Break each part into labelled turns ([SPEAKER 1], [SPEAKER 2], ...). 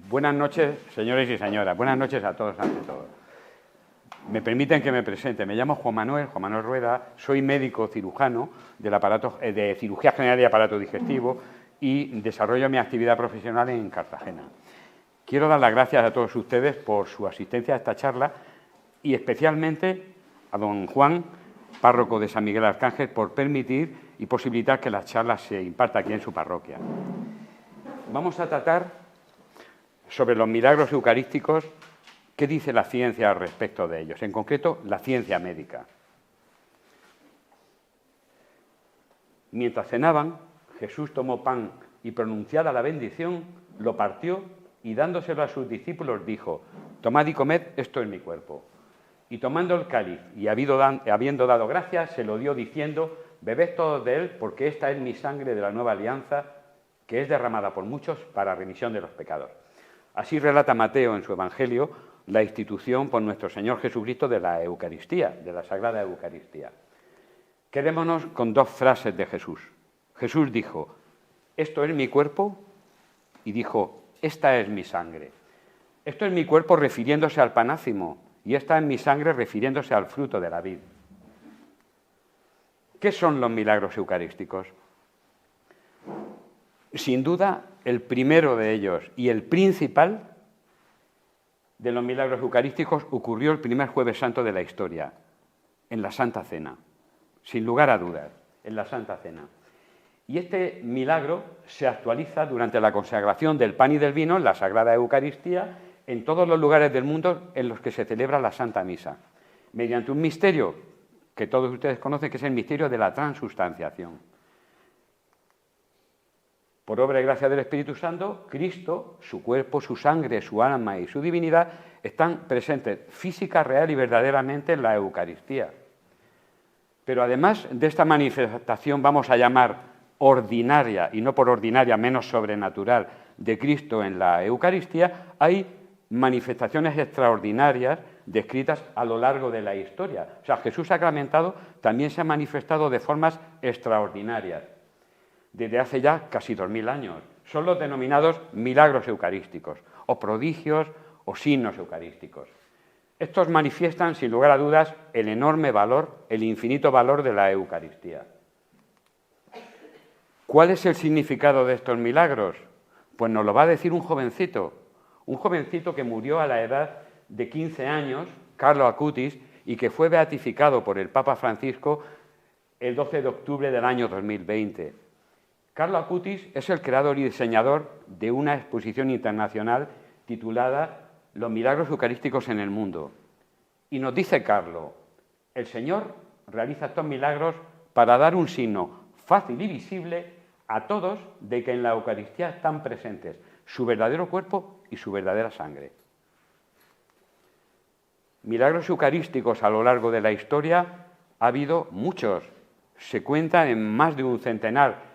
[SPEAKER 1] Buenas noches, señores y señoras. Buenas noches a todos, ante todo. Me permiten que me presente. Me llamo Juan Manuel Rueda, soy médico cirujano de cirugía general y aparato digestivo y desarrollo mi actividad profesional en Cartagena. Quiero dar las gracias a todos ustedes por su asistencia a esta charla y especialmente a don Juan, párroco de San Miguel Arcángel, por permitir y posibilitar que la charla se imparta aquí en su parroquia. Vamos a tratar sobre los milagros eucarísticos. ¿Qué dice la ciencia al respecto de ellos? En concreto, la ciencia médica. Mientras cenaban, Jesús tomó pan y, pronunciada la bendición, lo partió y, dándoselo a sus discípulos, dijo: «Tomad y comed, esto es mi cuerpo». Y tomando el cáliz y habiendo dado gracias, se lo dio diciendo: «Bebed todos de él, porque esta es mi sangre de la nueva alianza, que es derramada por muchos para remisión de los pecados». Así relata Mateo en su Evangelio la institución por nuestro Señor Jesucristo de la Eucaristía, de la Sagrada Eucaristía. Quedémonos con dos frases de Jesús. Jesús dijo: «Esto es mi cuerpo», y dijo: «Esta es mi sangre». Esto es mi cuerpo refiriéndose al panácimo, y esta es mi sangre refiriéndose al fruto de la vid. ¿Qué son los milagros eucarísticos? Sin duda, el primero de ellos y el principal de los milagros eucarísticos ocurrió el primer Jueves Santo de la historia, en la Santa Cena, sin lugar a dudas, en la Santa Cena. Y este milagro se actualiza durante la consagración del pan y del vino en la Sagrada Eucaristía en todos los lugares del mundo en los que se celebra la Santa Misa, mediante un misterio que todos ustedes conocen, que es el misterio de la transustanciación. Por obra y gracia del Espíritu Santo, Cristo, su cuerpo, su sangre, su alma y su divinidad están presentes física, real y verdaderamente en la Eucaristía. Pero además de esta manifestación, vamos a llamar ordinaria, y no por ordinaria menos sobrenatural, de Cristo en la Eucaristía, hay manifestaciones extraordinarias descritas a lo largo de la historia. O sea, Jesús sacramentado también se ha manifestado de formas extraordinarias desde hace ya casi 2000 años. Son los denominados milagros eucarísticos, o prodigios, o signos eucarísticos. Estos manifiestan, sin lugar a dudas, el enorme valor, el infinito valor de la Eucaristía. ¿Cuál es el significado de estos milagros? Pues nos lo va a decir un jovencito que murió a la edad de 15 años, Carlo Acutis, y que fue beatificado por el Papa Francisco el 12 de octubre del año 2020. Carlo Acutis es el creador y diseñador de una exposición internacional titulada Los milagros eucarísticos en el mundo. Y nos dice Carlo: el Señor realiza estos milagros para dar un signo fácil y visible a todos de que en la Eucaristía están presentes su verdadero cuerpo y su verdadera sangre. Milagros eucarísticos a lo largo de la historia ha habido muchos. Se cuentan en más de un centenar.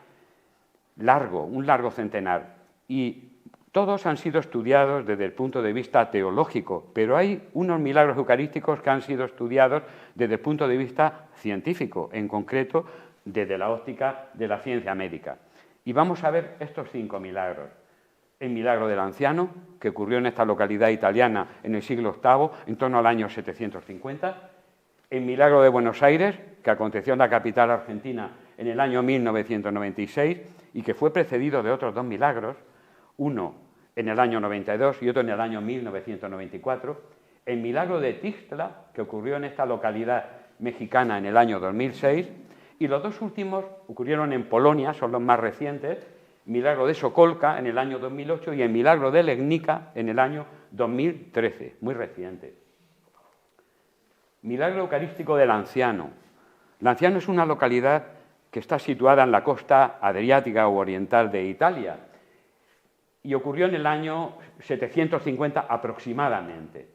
[SPEAKER 1] Un largo centenar, y todos han sido estudiados desde el punto de vista teológico, pero hay unos milagros eucarísticos que han sido estudiados desde el punto de vista científico, en concreto desde la óptica de la ciencia médica. Y vamos a ver estos 5 milagros. El milagro del anciano, que ocurrió en esta localidad italiana en el siglo VIII, en torno al año 750. El milagro de Buenos Aires, que aconteció en la capital argentina en el año 1996 y que fue precedido de otros 2 milagros, uno en el año 92 y otro en el año 1994. El milagro de Tixtla, que ocurrió en esta localidad mexicana en el año 2006, y los 2 últimos ocurrieron en Polonia, son los más recientes: el milagro de Sokolka en el año 2008 y el milagro de Legnica en el año 2013, muy reciente. Milagro eucarístico del anciano. El anciano es una localidad que está situada en la costa adriática o oriental de Italia y ocurrió en el año 750 aproximadamente.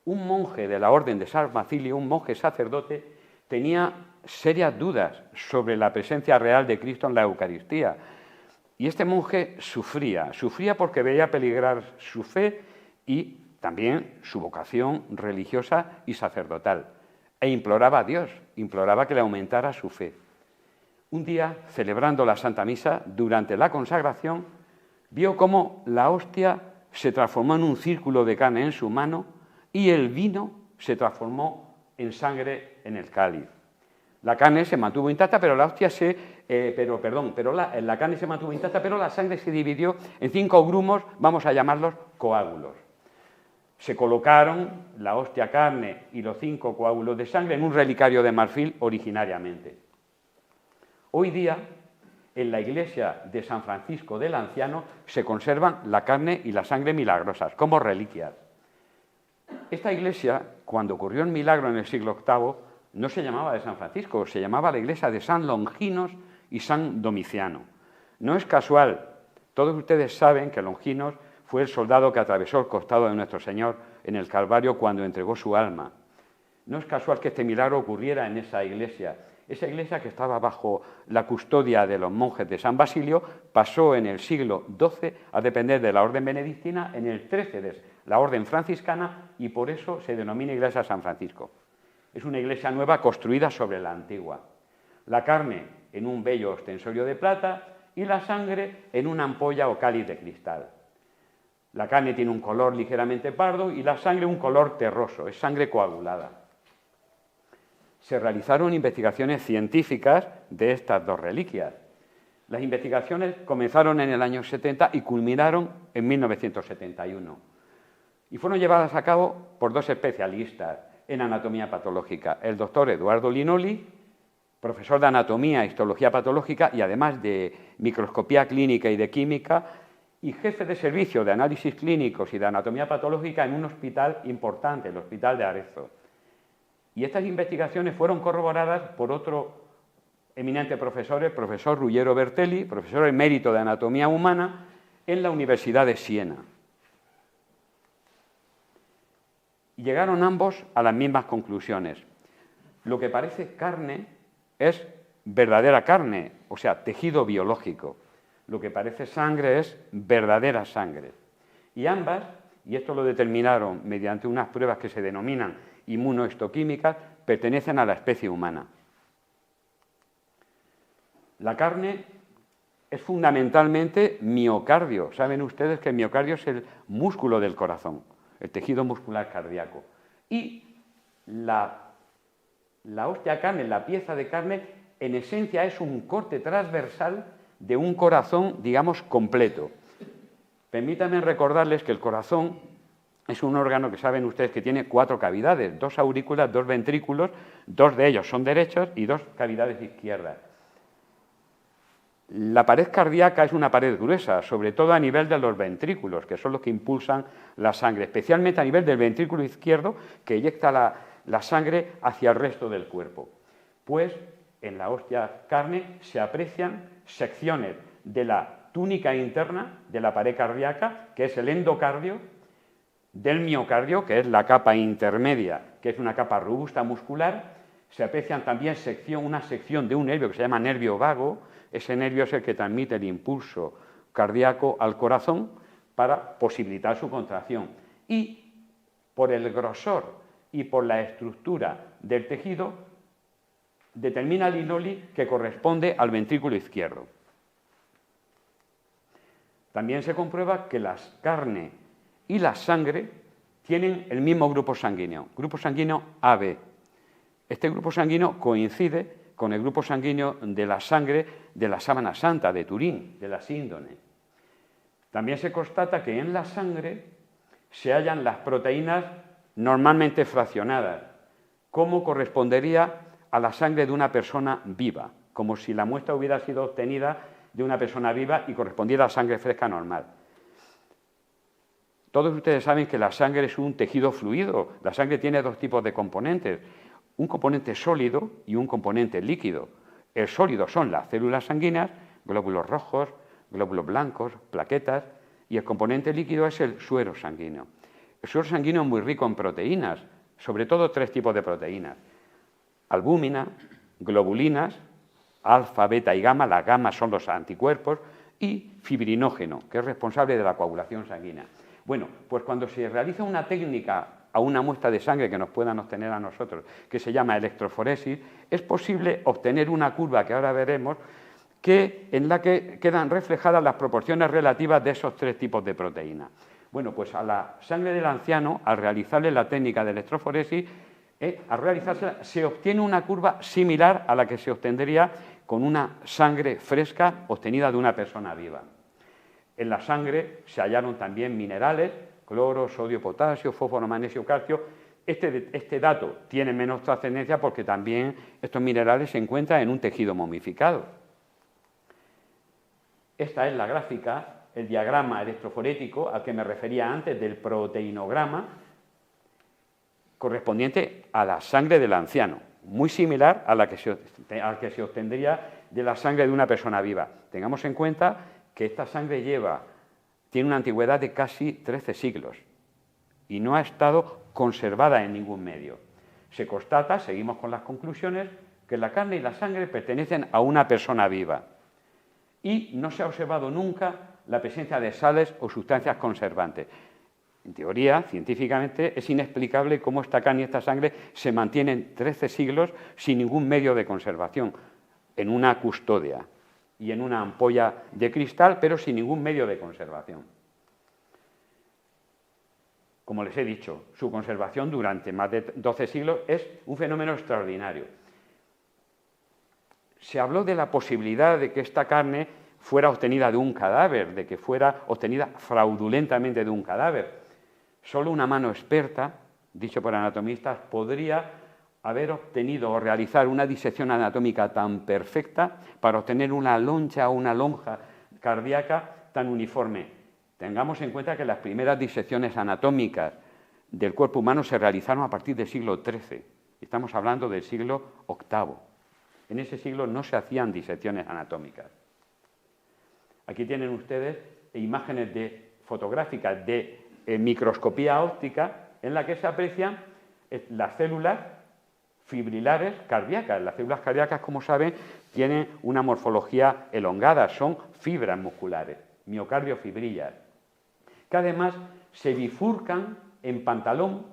[SPEAKER 1] Un monje de la orden de San Basilio, un monje sacerdote, tenía serias dudas sobre la presencia real de Cristo en la Eucaristía, y este monje sufría porque veía peligrar su fe y también su vocación religiosa y sacerdotal, e imploraba a Dios, imploraba que le aumentara su fe. Un día, celebrando la Santa Misa, durante la consagración, vio cómo la hostia se transformó en un círculo de carne en su mano y el vino se transformó en sangre en el cáliz. La carne se mantuvo intacta, pero la hostia la carne se mantuvo intacta, pero la sangre se dividió en 5 grumos, vamos a llamarlos coágulos. Se colocaron la hostia carne y los 5 coágulos de sangre en un relicario de marfil originariamente. Hoy día, en la iglesia de San Francisco del Anciano, se conservan la carne y la sangre milagrosas como reliquias. Esta iglesia, cuando ocurrió el milagro en el siglo VIII, no se llamaba de San Francisco, se llamaba la iglesia de San Longinos y San Domiciano. No es casual, todos ustedes saben que Longinos fue el soldado que atravesó el costado de nuestro Señor en el Calvario cuando entregó su alma. No es casual que este milagro ocurriera en esa iglesia que estaba bajo la custodia de los monjes de San Basilio, pasó en el siglo XII a depender de la orden benedictina, en el XIII de la orden franciscana, y por eso se denomina iglesia de San Francisco. Es una iglesia nueva construida sobre la antigua. La carne en un bello ostensorio de plata y la sangre en una ampolla o cáliz de cristal. La carne tiene un color ligeramente pardo y la sangre un color terroso, es sangre coagulada. Se realizaron investigaciones científicas de estas 2 reliquias. Las investigaciones comenzaron en el año 70 y culminaron en 1971. Y fueron llevadas a cabo por 2 especialistas en anatomía patológica, el doctor Eduardo Linoli, profesor de anatomía e histología patológica y además de microscopía clínica y de química, y jefe de servicio de análisis clínicos y de anatomía patológica en un hospital importante, el Hospital de Arezzo. Y estas investigaciones fueron corroboradas por otro eminente profesor, el profesor Ruggiero Bertelli, profesor emérito de anatomía humana en la Universidad de Siena. Y llegaron ambos a las mismas conclusiones. Lo que parece carne es verdadera carne, o sea, tejido biológico. Lo que parece sangre es verdadera sangre. Y ambas, y esto lo determinaron mediante unas pruebas que se denominan inmunohistoquímicas, pertenecen a la especie humana. La carne es fundamentalmente miocardio. Saben ustedes que el miocardio es el músculo del corazón, el tejido muscular cardíaco. Y la hostia carne, la pieza de carne, en esencia es un corte transversal de un corazón, digamos, completo. Permítanme recordarles que el corazón es un órgano que saben ustedes que tiene 4 cavidades, 2 aurículas, 2 ventrículos, 2 de ellos son derechos y 2 cavidades izquierdas. La pared cardíaca es una pared gruesa, sobre todo a nivel de los ventrículos, que son los que impulsan la sangre, especialmente a nivel del ventrículo izquierdo, que eyecta la sangre hacia el resto del cuerpo. Pues en la hostia carne se aprecian secciones de la túnica interna de la pared cardíaca, que es el endocardio, del miocardio, que es la capa intermedia, que es una capa robusta muscular. Se aprecian también una sección de un nervio que se llama nervio vago. Ese nervio es el que transmite el impulso cardíaco al corazón para posibilitar su contracción. Y por el grosor y por la estructura del tejido, determina Linoli que corresponde al ventrículo izquierdo. También se comprueba que la carne y la sangre tienen el mismo grupo sanguíneo AB. Este grupo sanguíneo coincide con el grupo sanguíneo de la sangre de la sábana santa de Turín, de la síndone. También se constata que en la sangre se hallan las proteínas normalmente fraccionadas, como correspondería a la sangre de una persona viva, como si la muestra hubiera sido obtenida de una persona viva y correspondiera a sangre fresca normal. Todos ustedes saben que la sangre es un tejido fluido. La sangre tiene 2 tipos de componentes, un componente sólido y un componente líquido. El sólido son las células sanguíneas, glóbulos rojos, glóbulos blancos, plaquetas, y el componente líquido es el suero sanguíneo. El suero sanguíneo es muy rico en proteínas, sobre todo 3 tipos de proteínas: albúmina, globulinas, alfa, beta y gamma. Las gamas son los anticuerpos, y fibrinógeno, que es responsable de la coagulación sanguínea. Bueno, pues cuando se realiza una técnica a una muestra de sangre que nos puedan obtener a nosotros, que se llama electroforesis, es posible obtener una curva que ahora veremos, en la que quedan reflejadas las proporciones relativas de esos 3 tipos de proteínas. Bueno, pues a la sangre del anciano, al realizarle la técnica de electroforesis, al realizársela, se obtiene una curva similar a la que se obtendría con una sangre fresca obtenida de una persona viva. En la sangre se hallaron también minerales, cloro, sodio, potasio, fósforo, magnesio, calcio. Este dato tiene menos trascendencia porque también estos minerales se encuentran en un tejido momificado. Esta es la gráfica, el diagrama electroforético al que me refería antes del proteinograma, correspondiente a la sangre del anciano, muy similar a la que se obtendría de la sangre de una persona viva. Tengamos en cuenta que esta sangre tiene una antigüedad de casi 13 siglos y no ha estado conservada en ningún medio. Se constata, seguimos con las conclusiones, que la carne y la sangre pertenecen a una persona viva y no se ha observado nunca la presencia de sales o sustancias conservantes. En teoría, científicamente, es inexplicable cómo esta carne y esta sangre se mantienen 13 siglos sin ningún medio de conservación, en una custodia y en una ampolla de cristal, pero sin ningún medio de conservación. Como les he dicho, su conservación durante más de 12 siglos es un fenómeno extraordinario. Se habló de la posibilidad de que esta carne fuera obtenida de un cadáver, de que fuera obtenida fraudulentamente de un cadáver. Solo una mano experta, dicho por anatomistas, podría haber obtenido o realizar una disección anatómica tan perfecta para obtener una loncha o una lonja cardíaca tan uniforme. Tengamos en cuenta que las primeras disecciones anatómicas del cuerpo humano se realizaron a partir del siglo XIII. Estamos hablando del siglo VIII. En ese siglo no se hacían disecciones anatómicas. Aquí tienen ustedes imágenes fotográficas de microscopía óptica en la que se aprecian las células fibrilares cardíacas. Las células cardíacas, como saben, tienen una morfología elongada, son fibras musculares, miocardiofibrillas, que además se bifurcan en pantalón,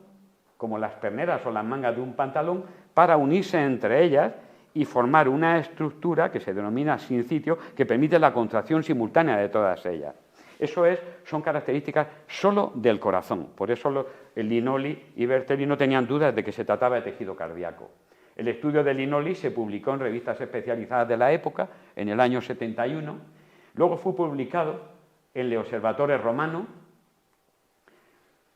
[SPEAKER 1] como las perneras o las mangas de un pantalón, para unirse entre ellas y formar una estructura que se denomina sincitio, que permite la contracción simultánea de todas ellas. Son características solo del corazón. Por eso el Linoli y Bertelli no tenían dudas de que se trataba de tejido cardíaco. El estudio de Linoli se publicó en revistas especializadas de la época, en el año 71. Luego fue publicado en el Observatore Romano.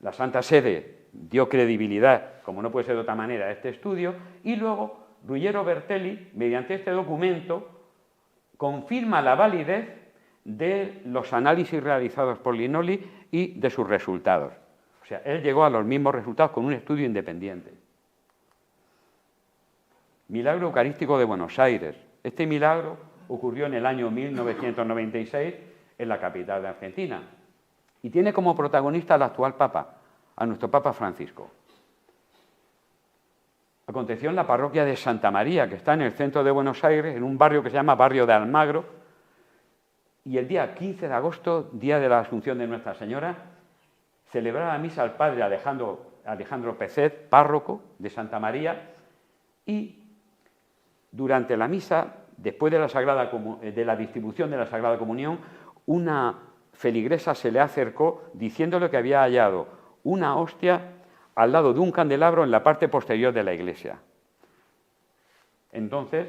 [SPEAKER 1] La Santa Sede dio credibilidad, como no puede ser de otra manera, a este estudio. Y luego Ruggero Bertelli, mediante este documento, confirma la validez de los análisis realizados por Linoli y de sus resultados. O sea, él llegó a los mismos resultados con un estudio independiente. Milagro Eucarístico de Buenos Aires. Este milagro ocurrió en el año 1996 en la capital de Argentina y tiene como protagonista al actual Papa, a nuestro Papa Francisco. Aconteció en la parroquia de Santa María, que está en el centro de Buenos Aires, en un barrio que se llama Barrio de Almagro. Y el día 15 de agosto, día de la Asunción de Nuestra Señora, celebraba misa al padre Alejandro Pezet, párroco de Santa María, y durante la misa, después de la distribución de la Sagrada Comunión, una feligresa se le acercó diciéndole que había hallado una hostia al lado de un candelabro en la parte posterior de la iglesia. Entonces,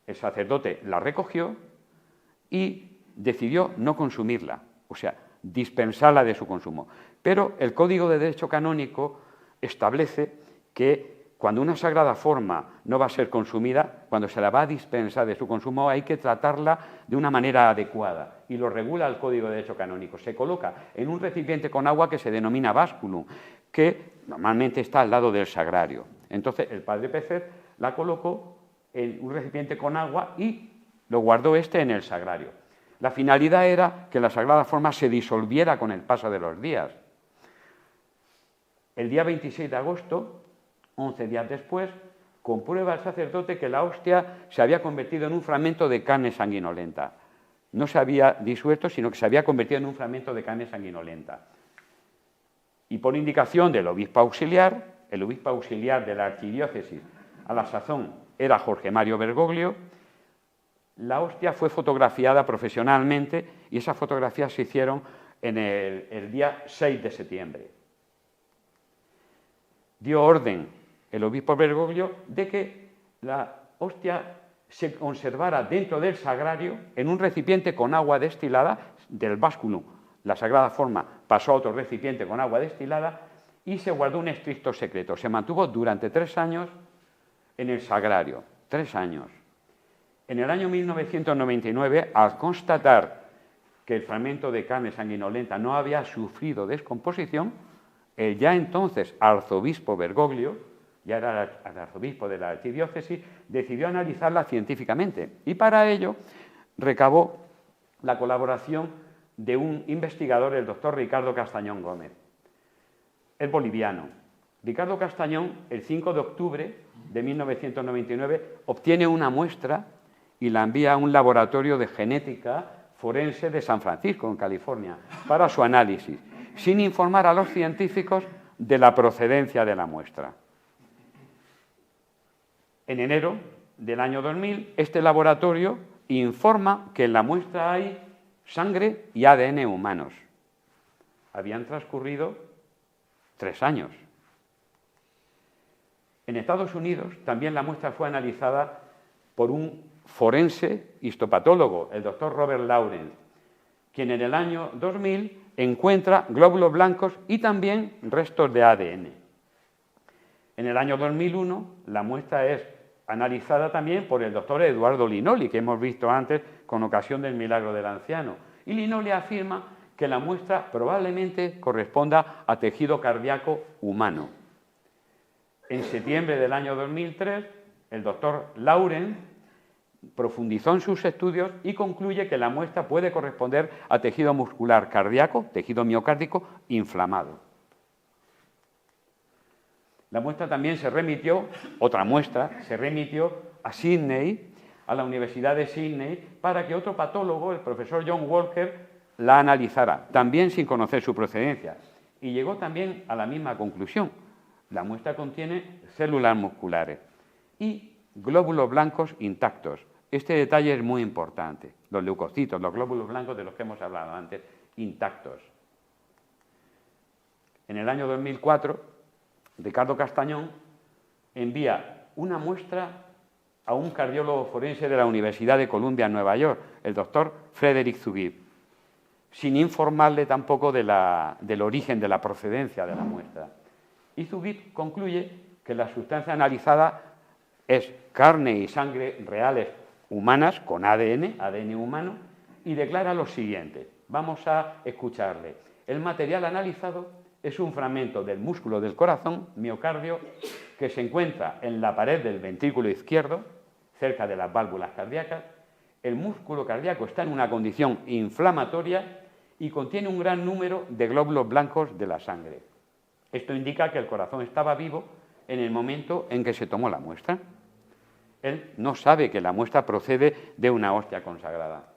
[SPEAKER 1] el sacerdote la recogió y decidió no consumirla, o sea, dispensarla de su consumo. Pero el Código de Derecho Canónico establece que cuando una sagrada forma no va a ser consumida, cuando se la va a dispensar de su consumo, hay que tratarla de una manera adecuada, y lo regula el Código de Derecho Canónico. Se coloca en un recipiente con agua que se denomina básculum, que normalmente está al lado del sagrario. Entonces el padre Pezet la colocó en un recipiente con agua y lo guardó en el sagrario. La finalidad era que la sagrada forma se disolviera con el paso de los días. El día 26 de agosto, 11 días después, comprueba el sacerdote que la hostia se había convertido en un fragmento de carne sanguinolenta. No se había disuelto, sino que se había convertido en un fragmento de carne sanguinolenta. Y por indicación del obispo auxiliar, el obispo auxiliar de la archidiócesis a la sazón era Jorge Mario Bergoglio, la hostia fue fotografiada profesionalmente y esas fotografías se hicieron en el día 6 de septiembre. Dio orden el obispo Bergoglio de que la hostia se conservara dentro del sagrario en un recipiente con agua destilada del básculo. La sagrada forma pasó a otro recipiente con agua destilada y se guardó un estricto secreto. Se mantuvo durante 3 años en el sagrario, 3 años. En el año 1999, al constatar que el fragmento de carne sanguinolenta no había sufrido descomposición, el ya entonces arzobispo Bergoglio, ya era el arzobispo de la archidiócesis, decidió analizarla científicamente y para ello recabó la colaboración de un investigador, el doctor Ricardo Castañón Gómez. Es boliviano. Ricardo Castañón, el 5 de octubre de 1999, obtiene una muestra y la envía a un laboratorio de genética forense de San Francisco, en California, para su análisis, sin informar a los científicos de la procedencia de la muestra. En enero del año 2000, este laboratorio informa que en la muestra hay sangre y ADN humanos. Habían transcurrido 3 años. En Estados Unidos también la muestra fue analizada por un forense histopatólogo, el doctor Robert Lawrence, quien en el año 2000 encuentra glóbulos blancos y también restos de ADN. En el año 2001 la muestra es analizada también por el doctor Eduardo Linoli, que hemos visto antes con ocasión del milagro del anciano. Y Linoli afirma que la muestra probablemente corresponda a tejido cardíaco humano. En septiembre del año 2003, el doctor Lawrence profundizó en sus estudios y concluye que la muestra puede corresponder a tejido muscular cardíaco, tejido miocárdico inflamado. La muestra también se remitió, otra muestra, se remitió a Sydney, a la Universidad de Sydney, para que otro patólogo, el profesor John Walker, la analizara, también sin conocer su procedencia. Y llegó también a la misma conclusión. La muestra contiene células musculares y glóbulos blancos intactos. Este detalle es muy importante. Los leucocitos, los glóbulos blancos de los que hemos hablado antes, intactos. En el año 2004, Ricardo Castañón envía una muestra a un cardiólogo forense de la Universidad de Columbia en Nueva York, el doctor Frederick Zugibe, sin informarle tampoco del origen, de la procedencia de la muestra. Y Zugibe concluye que la sustancia analizada es carne y sangre reales humanas con ADN humano, y declara lo siguiente. Vamos a escucharle. El material analizado es un fragmento del músculo del corazón, miocardio, que se encuentra en la pared del ventrículo izquierdo, cerca de las válvulas cardíacas. El músculo cardíaco está en una condición inflamatoria y contiene un gran número de glóbulos blancos de la sangre. Esto indica que el corazón estaba vivo en el momento en que se tomó la muestra. Él no sabe que la muestra procede de una hostia consagrada.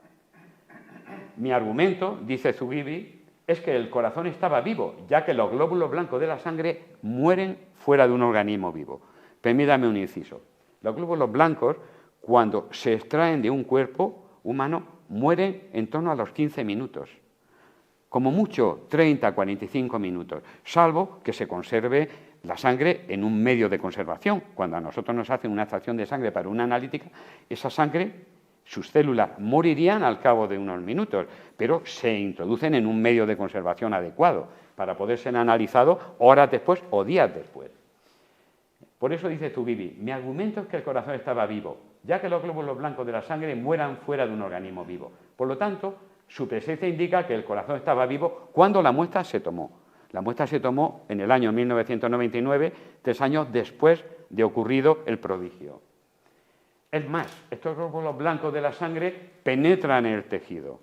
[SPEAKER 1] Mi argumento, dice Zugibe, es que el corazón estaba vivo, ya que los glóbulos blancos de la sangre mueren fuera de un organismo vivo. Permítame un inciso. Los glóbulos blancos, cuando se extraen de un cuerpo humano, mueren en torno a los 15 minutos. Como mucho, 30 a 45 minutos, salvo que se conserve la sangre en un medio de conservación. Cuando a nosotros nos hacen una extracción de sangre para una analítica, esa sangre, sus células morirían al cabo de unos minutos, pero se introducen en un medio de conservación adecuado para poder ser analizado horas después o días después. Por eso dice Zugibe, mi argumento es que el corazón estaba vivo, ya que los glóbulos blancos de la sangre mueran fuera de un organismo vivo. Por lo tanto, su presencia indica que el corazón estaba vivo cuando la muestra se tomó. La muestra se tomó en el año 1999, 3 años después de ocurrido el prodigio. Es más, estos glóbulos blancos de la sangre penetran en el tejido,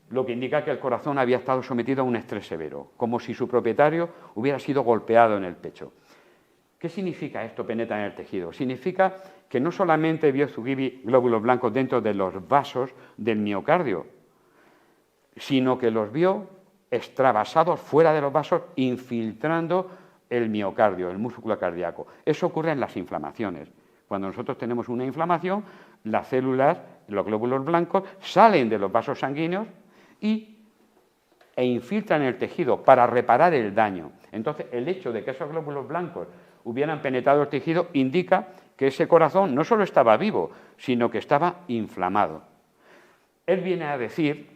[SPEAKER 1] lo que indica que el corazón había estado sometido a un estrés severo, como si su propietario hubiera sido golpeado en el pecho. ¿Qué significa esto, penetra en el tejido? Significa que no solamente vio Zugibe glóbulos blancos dentro de los vasos del miocardio, sino que los vio extravasados fuera de los vasos, infiltrando el miocardio, el músculo cardíaco. Eso ocurre en las inflamaciones. Cuando nosotros tenemos una inflamación, las células, los glóbulos blancos, salen de los vasos sanguíneos y e infiltran el tejido para reparar el daño. Entonces, el hecho de que esos glóbulos blancos hubieran penetrado el tejido indica que ese corazón no solo estaba vivo, sino que estaba inflamado. Él viene a decir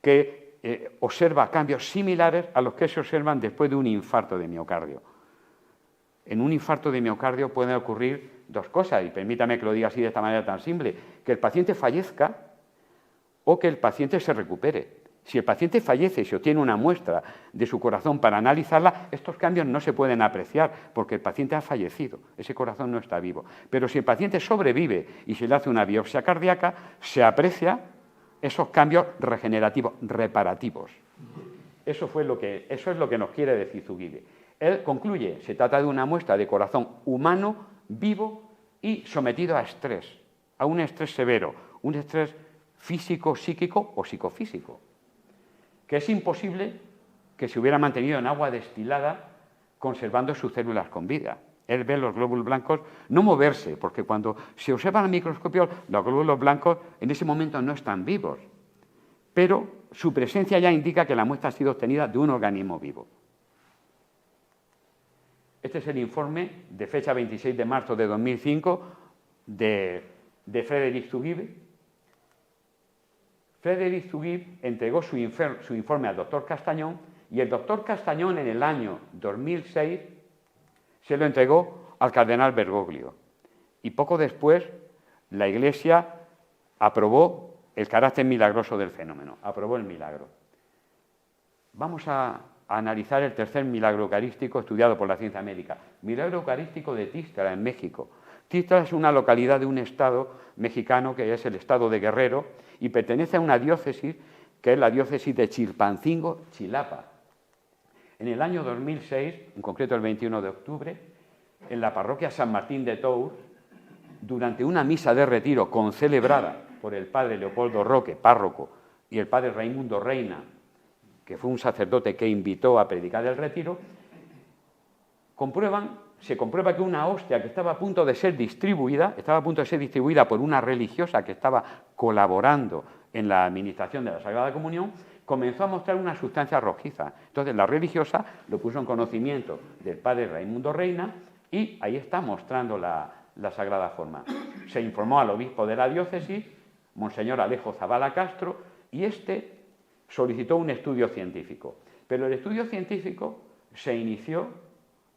[SPEAKER 1] que observa cambios similares a los que se observan después de un infarto de miocardio. En un infarto de miocardio pueden ocurrir dos cosas, y permítame que lo diga así de esta manera tan simple, que el paciente fallezca o que el paciente se recupere. Si el paciente fallece y se obtiene una muestra de su corazón para analizarla, estos cambios no se pueden apreciar porque el paciente ha fallecido, ese corazón no está vivo. Pero si el paciente sobrevive y se le hace una biopsia cardíaca, se aprecia esos cambios regenerativos, reparativos. Eso es lo que nos quiere decir Zugibe. Él concluye, se trata de una muestra de corazón humano, vivo y sometido a estrés, a un estrés severo, un estrés físico, psíquico o psicofísico, que es imposible que se hubiera mantenido en agua destilada conservando sus células con vida. Él ve los glóbulos blancos no moverse, porque cuando se observa al microscopio, los glóbulos blancos en ese momento no están vivos, pero su presencia ya indica que la muestra ha sido obtenida de un organismo vivo. Este es el informe de fecha 26 de marzo de 2005 de Frédéric Zugibe. Frédéric Zugibe entregó su informe al doctor Castañón y el doctor Castañón en el año 2006 se lo entregó al cardenal Bergoglio. Y poco después la Iglesia aprobó el carácter milagroso del fenómeno, aprobó el milagro. Vamos a analizar el tercer milagro eucarístico estudiado por la ciencia médica, milagro eucarístico de Tístara, en México. Tístara es una localidad de un estado mexicano que es el estado de Guerrero y pertenece a una diócesis que es la diócesis de Chilpancingo, Chilapa. En el año 2006, en concreto el 21 de octubre, en la parroquia San Martín de Tours, durante una misa de retiro concelebrada por el padre Leopoldo Roque, párroco, y el padre Raimundo Reina, que fue un sacerdote que invitó a predicar el retiro, se comprueba que una hostia que estaba a punto de ser distribuida por una religiosa que estaba colaborando en la administración de la Sagrada Comunión, comenzó a mostrar una sustancia rojiza. Entonces la religiosa lo puso en conocimiento del padre Raimundo Reina y ahí está mostrando la Sagrada Forma. Se informó al obispo de la diócesis, Monseñor Alejo Zavala Castro, y este solicitó un estudio científico. Pero el estudio científico se inició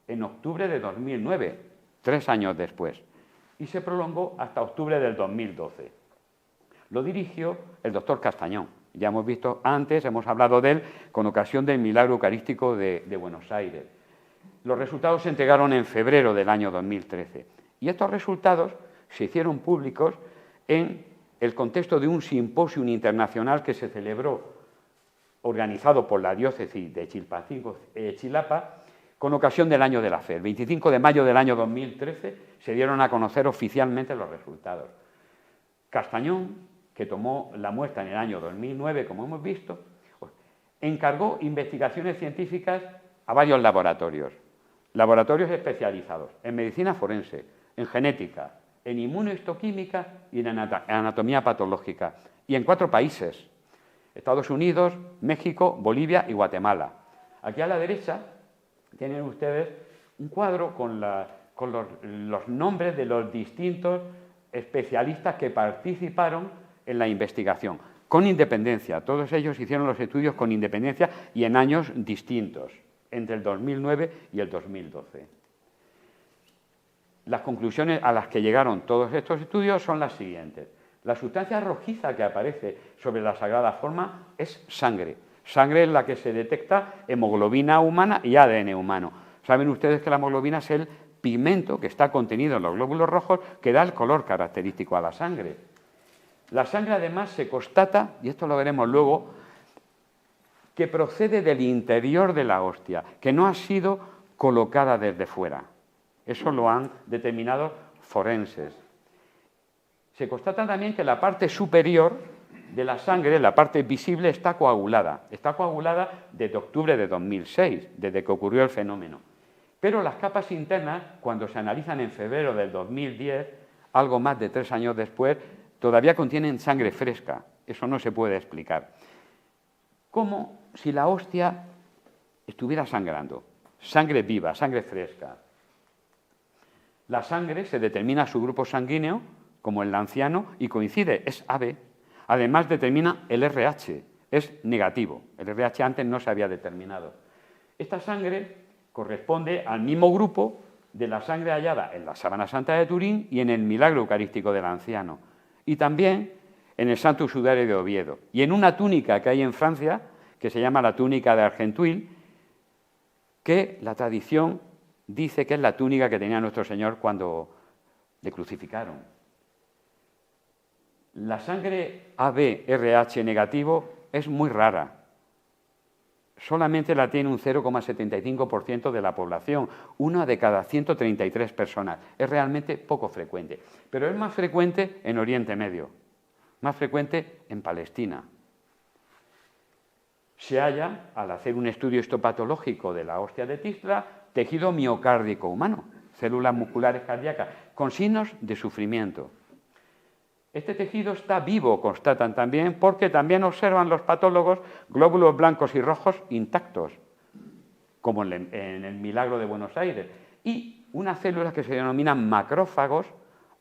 [SPEAKER 1] en octubre de 2009, 3 años después, y se prolongó hasta octubre del 2012. Lo dirigió el doctor Castañón. Ya hemos visto antes, hemos hablado de él con ocasión del milagro eucarístico de Buenos Aires. Los resultados se entregaron en febrero del año 2013 y estos resultados se hicieron públicos en el contexto de un simposio internacional que se celebró, organizado por la diócesis de Chilpancingo, Chilapa, con ocasión del Año de la Fe. El 25 de mayo del año 2013 se dieron a conocer oficialmente los resultados. Castañón, que tomó la muestra en el año 2009, como hemos visto, encargó investigaciones científicas a varios laboratorios especializados en medicina forense, en genética, en inmunohistoquímica y en anatomía patológica, y en 4 países: Estados Unidos, México, Bolivia y Guatemala. Aquí a la derecha tienen ustedes un cuadro con los nombres de los distintos especialistas que participaron en la investigación, con independencia. Todos ellos hicieron los estudios con independencia y en años distintos, entre el 2009 y el 2012. Las conclusiones a las que llegaron todos estos estudios son las siguientes. La sustancia rojiza que aparece sobre la Sagrada Forma es sangre. Sangre en la que se detecta hemoglobina humana y ADN humano. Saben ustedes que la hemoglobina es el pigmento que está contenido en los glóbulos rojos que da el color característico a la sangre. La sangre además se constata, y esto lo veremos luego, que procede del interior de la hostia, que no ha sido colocada desde fuera. Eso lo han determinado forenses. Se constata también que la parte superior de la sangre, la parte visible, está coagulada. Está coagulada desde octubre de 2006, desde que ocurrió el fenómeno. Pero las capas internas, cuando se analizan en febrero del 2010, algo más de 3 años después, todavía contienen sangre fresca. Eso no se puede explicar. ¿Cómo si la hostia estuviera sangrando, sangre viva, sangre fresca. La sangre se determina su grupo sanguíneo, como el lanciano, y coincide, es AB. Además determina el RH, es negativo. El RH antes no se había determinado. Esta sangre corresponde al mismo grupo de la sangre hallada en la Sábana Santa de Turín y en el Milagro Eucarístico del Anciano. Y también en el Santo Sudario de Oviedo. Y en una túnica que hay en Francia, que se llama la túnica de Argenteuil, que la tradición dice que es la túnica que tenía nuestro Señor cuando le crucificaron. La sangre AB-RH negativo es muy rara. Solamente la tiene un 0,75% de la población, una de cada 133 personas. Es realmente poco frecuente, pero es más frecuente en Oriente Medio, más frecuente en Palestina. Se halla, al hacer un estudio histopatológico de la hostia de Tistla, tejido miocárdico humano, células musculares cardíacas, con signos de sufrimiento. Este tejido está vivo, constatan también, porque también observan los patólogos glóbulos blancos y rojos intactos, como en el Milagro de Buenos Aires, y unas células que se denominan macrófagos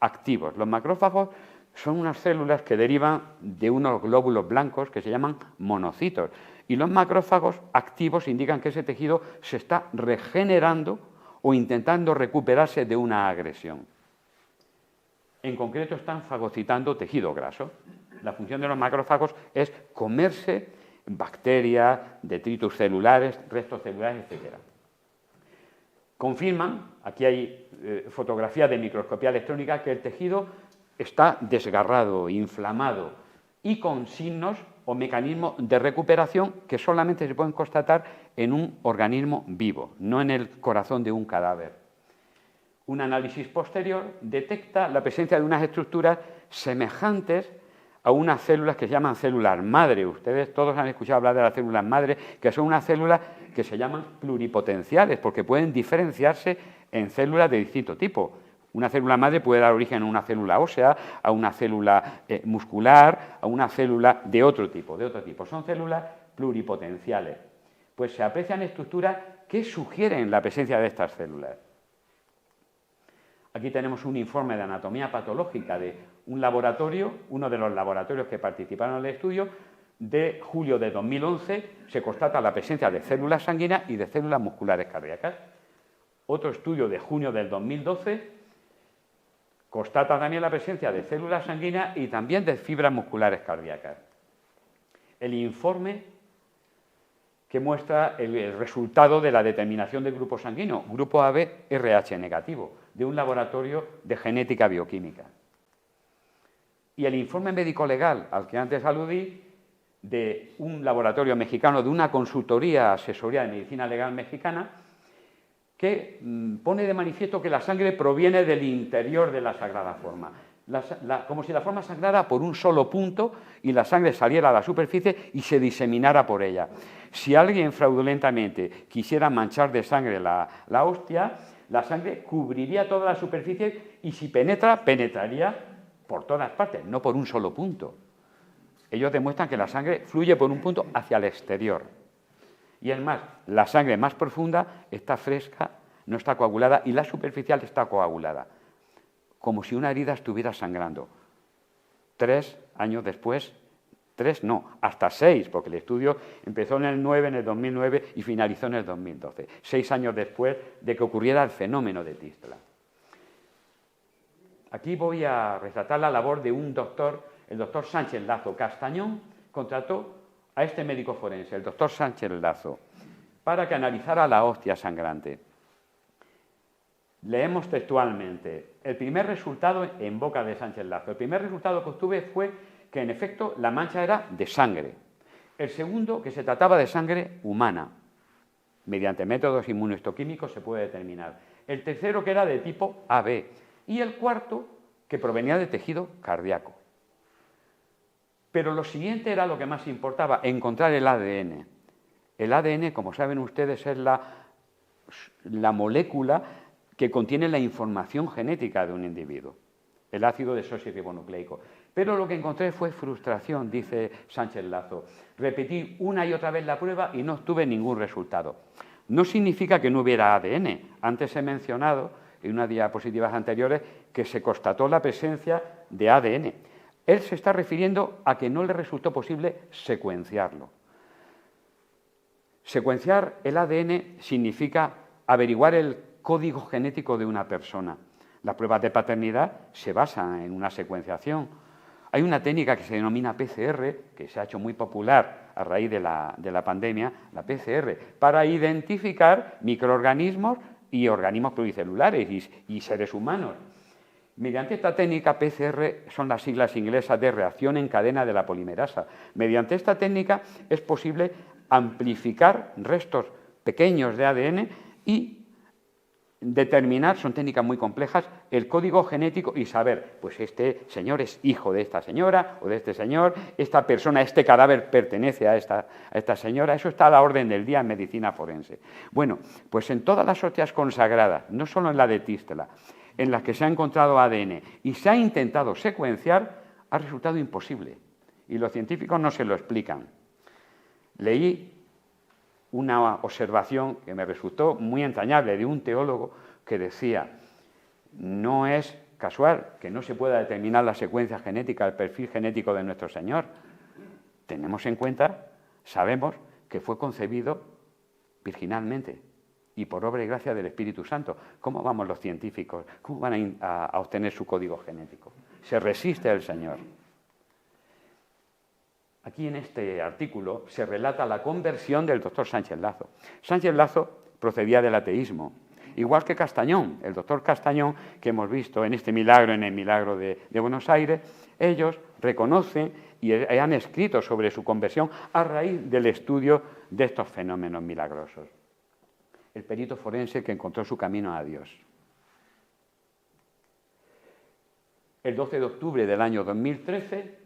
[SPEAKER 1] activos. Los macrófagos son unas células que derivan de unos glóbulos blancos que se llaman monocitos, y los macrófagos activos indican que ese tejido se está regenerando o intentando recuperarse de una agresión. En concreto están fagocitando tejido graso. La función de los macrófagos es comerse bacterias, detritus celulares, restos celulares, etc. Confirman, aquí hay fotografías de microscopía electrónica, que el tejido está desgarrado, inflamado y con signos o mecanismos de recuperación que solamente se pueden constatar en un organismo vivo, no en el corazón de un cadáver. Un análisis posterior detecta la presencia de unas estructuras semejantes a unas células que se llaman células madre. Ustedes todos han escuchado hablar de las células madre, que son unas células que se llaman pluripotenciales, porque pueden diferenciarse en células de distinto tipo. Una célula madre puede dar origen a una célula ósea, a una célula muscular, a una célula de otro tipo. Son células pluripotenciales. Pues se aprecian estructuras que sugieren la presencia de estas células. Aquí tenemos un informe de anatomía patológica de un laboratorio, uno de los laboratorios que participaron en el estudio, de julio de 2011, se constata la presencia de células sanguíneas y de células musculares cardíacas. Otro estudio de junio del 2012 constata también la presencia de células sanguíneas y también de fibras musculares cardíacas. El informe que muestra el resultado de la determinación del grupo sanguíneo, grupo AB-RH negativo, de un laboratorio de genética bioquímica. Y el informe médico-legal al que antes aludí, de un laboratorio mexicano, de una consultoría asesoría de medicina legal mexicana, que pone de manifiesto que la sangre proviene del interior de la sagrada forma. Como si la forma sangrara por un solo punto y la sangre saliera a la superficie y se diseminara por ella. Si alguien fraudulentamente quisiera manchar de sangre la hostia, la sangre cubriría toda la superficie y si penetraría por todas partes, no por un solo punto. Ellos demuestran que la sangre fluye por un punto hacia el exterior. Y es más, la sangre más profunda está fresca, no está coagulada, y la superficial está coagulada, como si una herida estuviera sangrando. 3 años después, 3 no, hasta 6, porque el estudio empezó en el 9, en el 2009 y finalizó en el 2012, 6 años después de que ocurriera el fenómeno de Tistla. Aquí voy a retratar la labor de un doctor, el doctor Sánchez Lazo Castañón, contrató a este médico forense, el doctor Sánchez Lazo, para que analizara la hostia sangrante. Leemos textualmente, el primer resultado en boca de Sánchez Lazo, el primer resultado que obtuve fue que en efecto la mancha era de sangre. El segundo, que se trataba de sangre humana. Mediante métodos inmunohistoquímicos se puede determinar. El tercero, que era de tipo AB. Y el cuarto, que provenía de tejido cardíaco. Pero lo siguiente era lo que más importaba, encontrar el ADN. El ADN, como saben ustedes, es la molécula que contiene la información genética de un individuo, el ácido desoxirribonucleico. Pero lo que encontré fue frustración, dice Sánchez Lazo. Repetí una y otra vez la prueba y no obtuve ningún resultado. No significa que no hubiera ADN. Antes he mencionado, en unas diapositivas anteriores, que se constató la presencia de ADN. Él se está refiriendo a que no le resultó posible secuenciarlo. Secuenciar el ADN significa averiguar el código genético de una persona. Las pruebas de paternidad se basan en una secuenciación. Hay una técnica que se denomina PCR, que se ha hecho muy popular a raíz de la pandemia, la PCR, para identificar microorganismos y organismos pluricelulares y seres humanos. Mediante esta técnica, PCR son las siglas inglesas de reacción en cadena de la polimerasa. Mediante esta técnica es posible amplificar restos pequeños de ADN y determinar, son técnicas muy complejas, el código genético y saber, pues este señor es hijo de esta señora o de este señor, esta persona, este cadáver pertenece a esta señora. Eso está a la orden del día en medicina forense. Bueno, pues en todas las hostias consagradas, no solo en la de Tístela, en las que se ha encontrado ADN y se ha intentado secuenciar, ha resultado imposible. Y los científicos no se lo explican. Leí una observación que me resultó muy entrañable de un teólogo que decía: no es casual que no se pueda determinar la secuencia genética, el perfil genético de nuestro Señor. Tenemos en cuenta, sabemos que fue concebido virginalmente y por obra y gracia del Espíritu Santo. ¿Cómo vamos los científicos? ¿Cómo van a obtener su código genético? Se resiste el Señor. Aquí en este artículo se relata la conversión del doctor Sánchez Lazo. Sánchez Lazo procedía del ateísmo, igual que Castañón, el doctor Castañón, que hemos visto en este milagro, en el milagro de Buenos Aires. Ellos reconocen y han escrito sobre su conversión a raíz del estudio de estos fenómenos milagrosos. El perito forense que encontró su camino a Dios. El 12 de octubre del año 2013,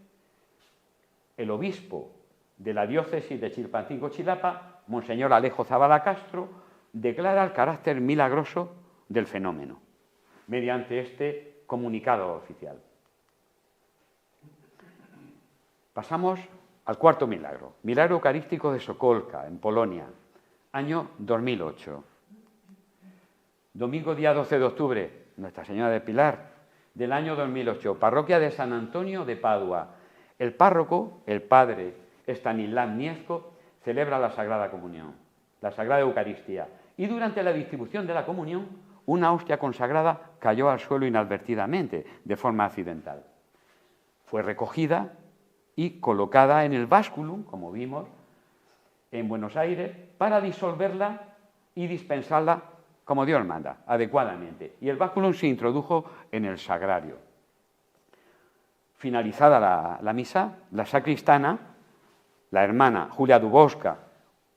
[SPEAKER 1] el obispo de la diócesis de Chilpancingo-Chilapa, Monseñor Alejo Zabala Castro, declara el carácter milagroso del fenómeno mediante este comunicado oficial. Pasamos al cuarto milagro, milagro eucarístico de Sokolka, en Polonia, año 2008. Domingo día 12 de octubre, Nuestra Señora del Pilar, del año 2008, parroquia de San Antonio de Padua. El párroco, el padre Stanislav Mieszko, celebra la Sagrada Comunión, la Sagrada Eucaristía. Y durante la distribución de la comunión, una hostia consagrada cayó al suelo inadvertidamente, de forma accidental. Fue recogida y colocada en el básculum, como vimos, en Buenos Aires, para disolverla y dispensarla como Dios manda, adecuadamente. Y el básculum se introdujo en el sagrario. Finalizada la misa, la sacristana, la hermana Julia Dubowska,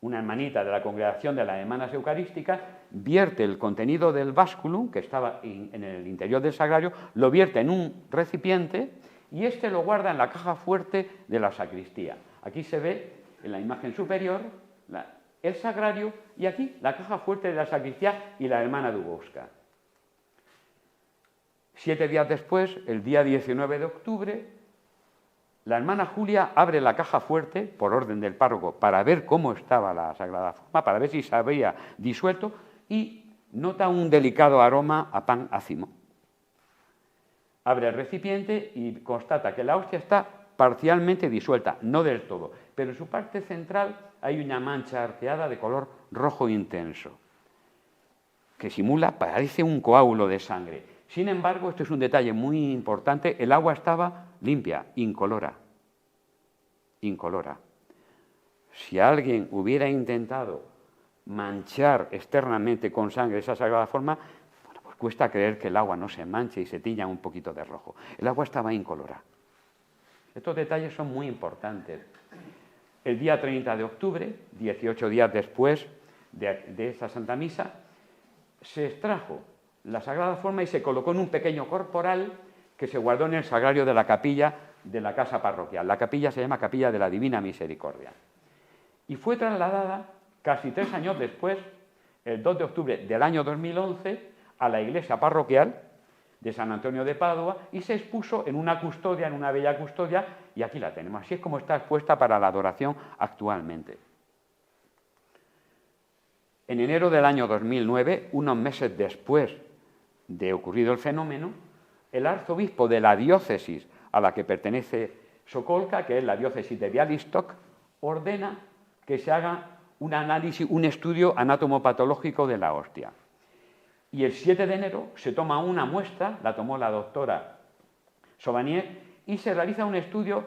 [SPEAKER 1] una hermanita de la congregación de las hermanas eucarísticas, vierte el contenido del básculum, que estaba en el interior del sagrario, lo vierte en un recipiente y este lo guarda en la caja fuerte de la sacristía. Aquí se ve, en la imagen superior, el sagrario y aquí la caja fuerte de la sacristía y la hermana Dubowska. 7 días después, el día 19 de octubre, la hermana Julia abre la caja fuerte, por orden del párroco, para ver cómo estaba la Sagrada Forma, para ver si se había disuelto, y nota un delicado aroma a pan ácimo. Abre el recipiente y constata que la hostia está parcialmente disuelta, no del todo, pero en su parte central hay una mancha arqueada de color rojo intenso, que simula, parece un coágulo de sangre. Sin embargo, esto es un detalle muy importante, el agua estaba limpia, incolora. Incolora. Si alguien hubiera intentado manchar externamente con sangre esa Sagrada Forma, bueno, pues cuesta creer que el agua no se manche y se tiña un poquito de rojo. El agua estaba incolora. Estos detalles son muy importantes. El día 30 de octubre, 18 días después de esta Santa Misa, se extrajo la Sagrada Forma y se colocó en un pequeño corporal que se guardó en el sagrario de la capilla de la casa parroquial. La capilla se llama Capilla de la Divina Misericordia. Y fue trasladada casi 3 años después, el 2 de octubre del año 2011, a la iglesia parroquial de San Antonio de Padua y se expuso en una custodia, en una bella custodia, y aquí la tenemos. Así es como está expuesta para la adoración actualmente. En enero del año 2009, unos meses después de ocurrido el fenómeno, el arzobispo de la diócesis a la que pertenece Sokolka, que es la diócesis de Białystok, ordena que se haga un análisis, un estudio anatomopatológico de la hostia. Y el 7 de enero se toma una muestra, la tomó la doctora Sobaniec, y se realiza un estudio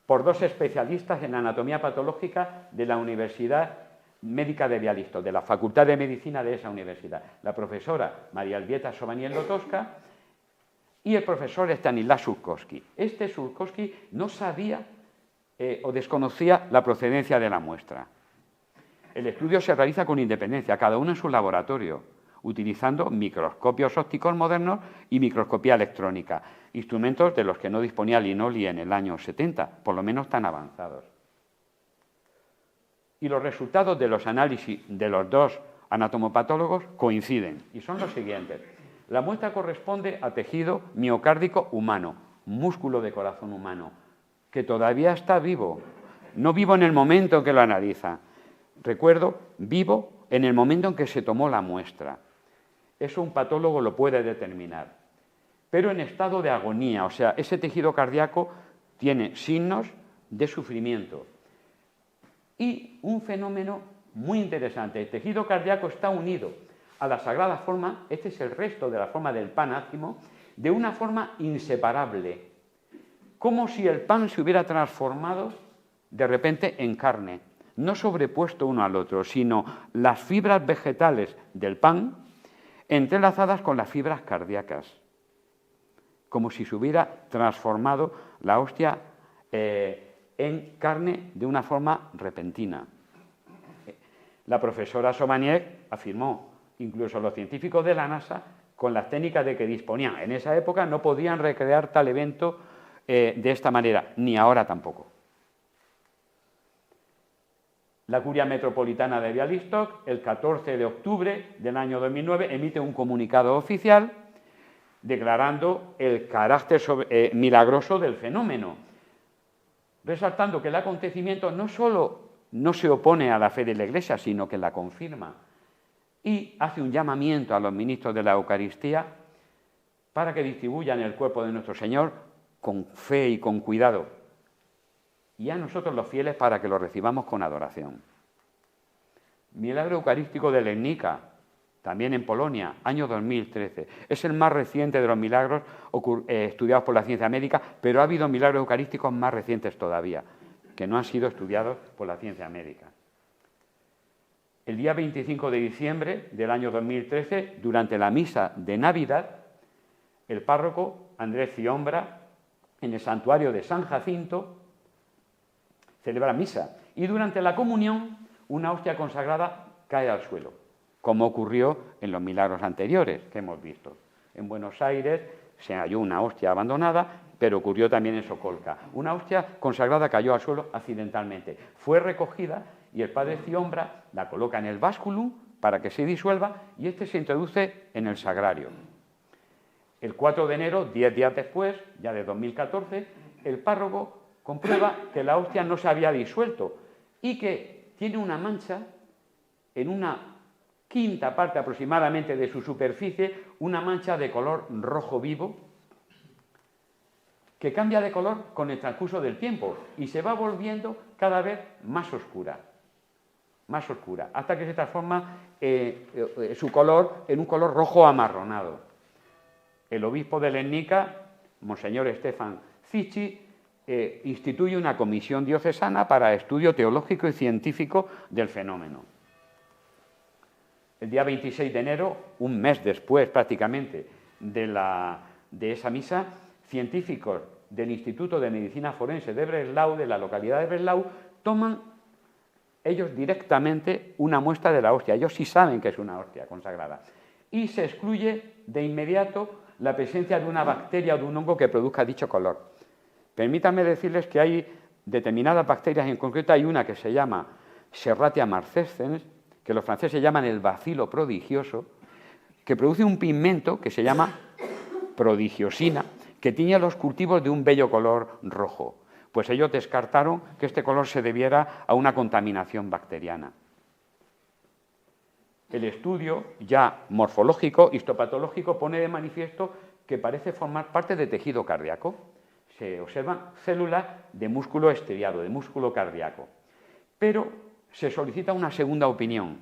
[SPEAKER 1] por dos especialistas en anatomía patológica de la Universidad Médica de Białystok, de la Facultad de Medicina de esa universidad, la profesora María Elżbieta Sobaniec-Lotowska y el profesor Stanisław Szulkowski. Este Szulkowski no sabía o desconocía la procedencia de la muestra. El estudio se realiza con independencia, cada uno en su laboratorio, utilizando microscopios ópticos modernos y microscopía electrónica, instrumentos de los que no disponía Linoli en el año 70, por lo menos tan avanzados. Y los resultados de los análisis de los dos anatomopatólogos coinciden, y son los siguientes. La muestra corresponde a tejido miocárdico humano, músculo de corazón humano, que todavía está vivo, no vivo en el momento en que lo analiza. Recuerdo, vivo en el momento en que se tomó la muestra. Eso un patólogo lo puede determinar. Pero en estado de agonía, o sea, ese tejido cardíaco tiene signos de sufrimiento. Y un fenómeno muy interesante, el tejido cardíaco está unido a la sagrada forma, este es el resto de la forma del pan ácimo, de una forma inseparable, como si el pan se hubiera transformado de repente en carne, no sobrepuesto uno al otro, sino las fibras vegetales del pan entrelazadas con las fibras cardíacas, como si se hubiera transformado la hostia en carne de una forma repentina. La profesora Sobaniec afirmó, incluso los científicos de la NASA, con las técnicas de que disponían en esa época, no podían recrear tal evento de esta manera, ni ahora tampoco. La Curia Metropolitana de Białystok, el 14 de octubre del año 2009, emite un comunicado oficial declarando el carácter milagroso del fenómeno, resaltando que el acontecimiento no solo no se opone a la fe de la Iglesia, sino que la confirma, y hace un llamamiento a los ministros de la Eucaristía para que distribuyan el cuerpo de nuestro Señor con fe y con cuidado, y a nosotros los fieles para que lo recibamos con adoración. Milagro eucarístico de Legnica, también en Polonia, año 2013. Es el más reciente de los milagros estudiados por la ciencia médica, pero ha habido milagros eucarísticos más recientes todavía, que no han sido estudiados por la ciencia médica. El día 25 de diciembre del año 2013, durante la misa de Navidad, el párroco Andrés Ciombra, en el santuario de San Jacinto, celebra misa, y durante la comunión una hostia consagrada cae al suelo, como ocurrió en los milagros anteriores que hemos visto. En Buenos Aires se halló una hostia abandonada, pero ocurrió también en Sokolka. Una hostia consagrada cayó al suelo accidentalmente. Fue recogida y el padre Ciombra la coloca en el básculum para que se disuelva y este se introduce en el sagrario. El 4 de enero, 10 días después, ya de 2014, el párroco comprueba que la hostia no se había disuelto y que tiene una mancha en una quinta parte aproximadamente de su superficie, una mancha de color rojo vivo que cambia de color con el transcurso del tiempo y se va volviendo cada vez más oscura, hasta que se transforma su color en un color rojo amarronado. El obispo de Legnica, Monseñor Stefan Zichy, instituye una comisión diocesana para estudio teológico y científico del fenómeno. El día 26 de enero, un mes después prácticamente de esa misa, científicos del Instituto de Medicina Forense de Breslau, de la localidad de Breslau, toman ellos directamente una muestra de la hostia. Ellos sí saben que es una hostia consagrada. Y se excluye de inmediato la presencia de una bacteria o de un hongo que produzca dicho color. Permítanme decirles que hay determinadas bacterias, en concreto hay una que se llama Serratia marcescens, que los franceses llaman el bacilo prodigioso, que produce un pigmento que se llama prodigiosina que tiñe los cultivos de un bello color rojo. Pues ellos descartaron que este color se debiera a una contaminación bacteriana. El estudio ya morfológico, histopatológico, pone de manifiesto que parece formar parte de tejido cardíaco. Se observan células de músculo estriado, de músculo cardíaco. Pero se solicita una segunda opinión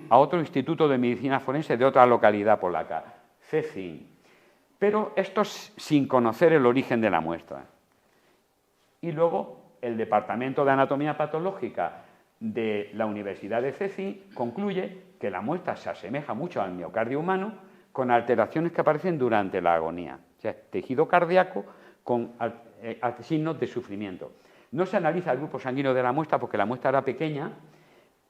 [SPEAKER 1] a otro instituto de medicina forense de otra localidad polaca, Szczecin. Pero esto sin conocer el origen de la muestra. Y luego el Departamento de Anatomía Patológica de la Universidad de Szczecin concluye que la muestra se asemeja mucho al miocardio humano con alteraciones que aparecen durante la agonía. O sea, tejido cardíaco con signos de sufrimiento. No se analiza el grupo sanguíneo de la muestra porque la muestra era pequeña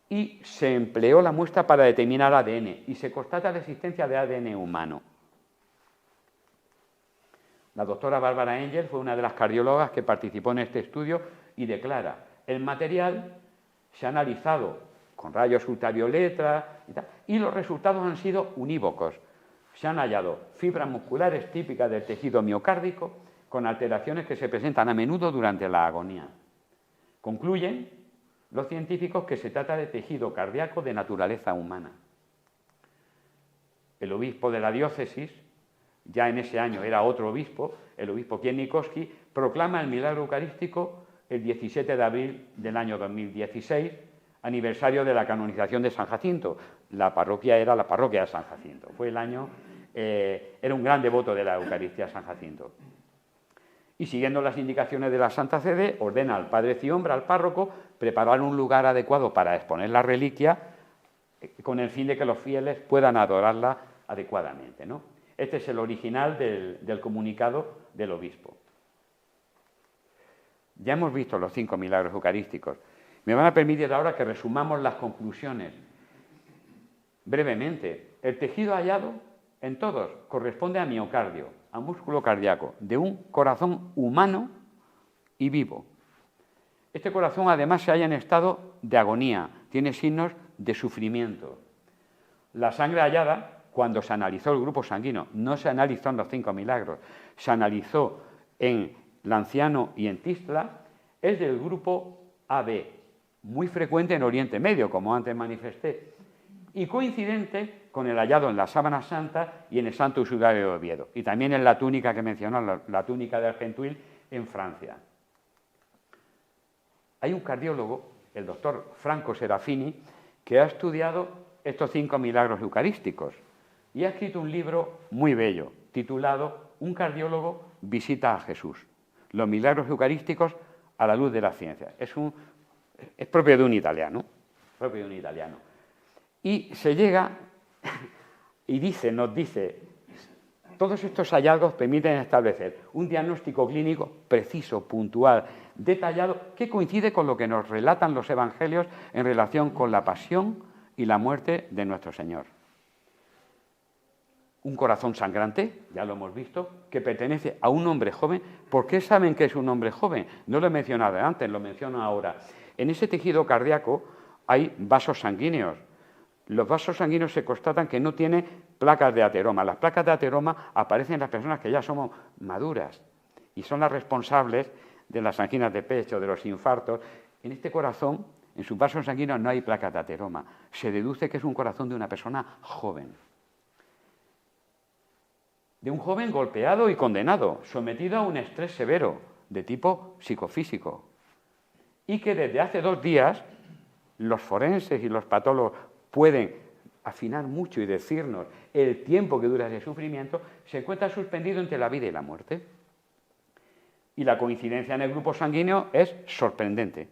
[SPEAKER 1] y se empleó la muestra para determinar ADN y se constata la existencia de ADN humano. La doctora Bárbara Engel fue una de las cardiólogas que participó en este estudio y declara: el material se ha analizado con rayos ultravioleta y los resultados han sido unívocos. Se han hallado fibras musculares típicas del tejido miocárdico con alteraciones que se presentan a menudo durante la agonía. Concluyen los científicos que se trata de tejido cardíaco de naturaleza humana. El obispo de la diócesis, ya en ese año era otro obispo, el obispo Kienikowski, proclama el milagro eucarístico el 17 de abril del año 2016, aniversario de la canonización de San Jacinto. La parroquia era la parroquia de San Jacinto. Fue el año, era un gran devoto de la Eucaristía San Jacinto. Y siguiendo las indicaciones de la Santa Sede, ordena al padre Ciombra, al párroco, preparar un lugar adecuado para exponer la reliquia con el fin de que los fieles puedan adorarla adecuadamente, ¿no? Este es el original del comunicado del obispo. Ya hemos visto los 5 milagros eucarísticos. Me van a permitir ahora que resumamos las conclusiones. Brevemente, el tejido hallado en todos corresponde a miocardio, a músculo cardíaco, de un corazón humano y vivo. Este corazón además se halla en estado de agonía, tiene signos de sufrimiento. La sangre hallada, cuando se analizó el grupo sanguíneo, no se analizó en los 5 milagros, se analizó en Lanciano y en Tistla, es del grupo AB, muy frecuente en Oriente Medio, como antes manifesté, y coincidente con el hallado en la Sábana Santa y en el Santo Sudario de Oviedo, y también en la túnica que mencionó, la túnica de Argentuil, en Francia. Hay un cardiólogo, el doctor Franco Serafini, que ha estudiado estos 5 milagros eucarísticos y ha escrito un libro muy bello, titulado Un cardiólogo visita a Jesús, los milagros eucarísticos a la luz de la ciencia. Es propio de un italiano, Y se llega y nos dice, todos estos hallazgos permiten establecer un diagnóstico clínico preciso, puntual, detallado, que coincide con lo que nos relatan los evangelios en relación con la pasión y la muerte de nuestro Señor. Un corazón sangrante, ya lo hemos visto, que pertenece a un hombre joven. ¿Por qué saben que es un hombre joven? No lo he mencionado antes, lo menciono ahora. En ese tejido cardíaco hay vasos sanguíneos. Los vasos sanguíneos se constatan que no tienen placas de ateroma. Las placas de ateroma aparecen en las personas que ya somos maduras y son las responsables de las anginas de pecho, de los infartos. En este corazón, en sus vasos sanguíneos, no hay placas de ateroma. Se deduce que es un corazón de una persona joven. De un joven golpeado y condenado, sometido a un estrés severo de tipo psicofísico, y que desde hace 2 días los forenses y los patólogos pueden afinar mucho y decirnos el tiempo que dura ese sufrimiento, se encuentra suspendido entre la vida y la muerte. Y la coincidencia en el grupo sanguíneo es sorprendente.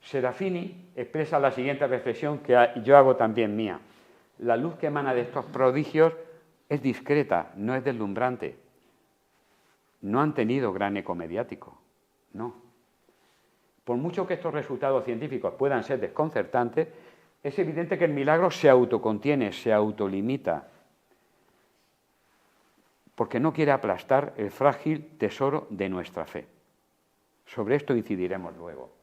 [SPEAKER 1] Serafini expresa la siguiente reflexión que yo hago también mía. La luz que emana de estos prodigios es discreta, no es deslumbrante. No han tenido gran eco mediático, no. Por mucho que estos resultados científicos puedan ser desconcertantes, es evidente que el milagro se autocontiene, se autolimita, porque no quiere aplastar el frágil tesoro de nuestra fe. Sobre esto incidiremos luego.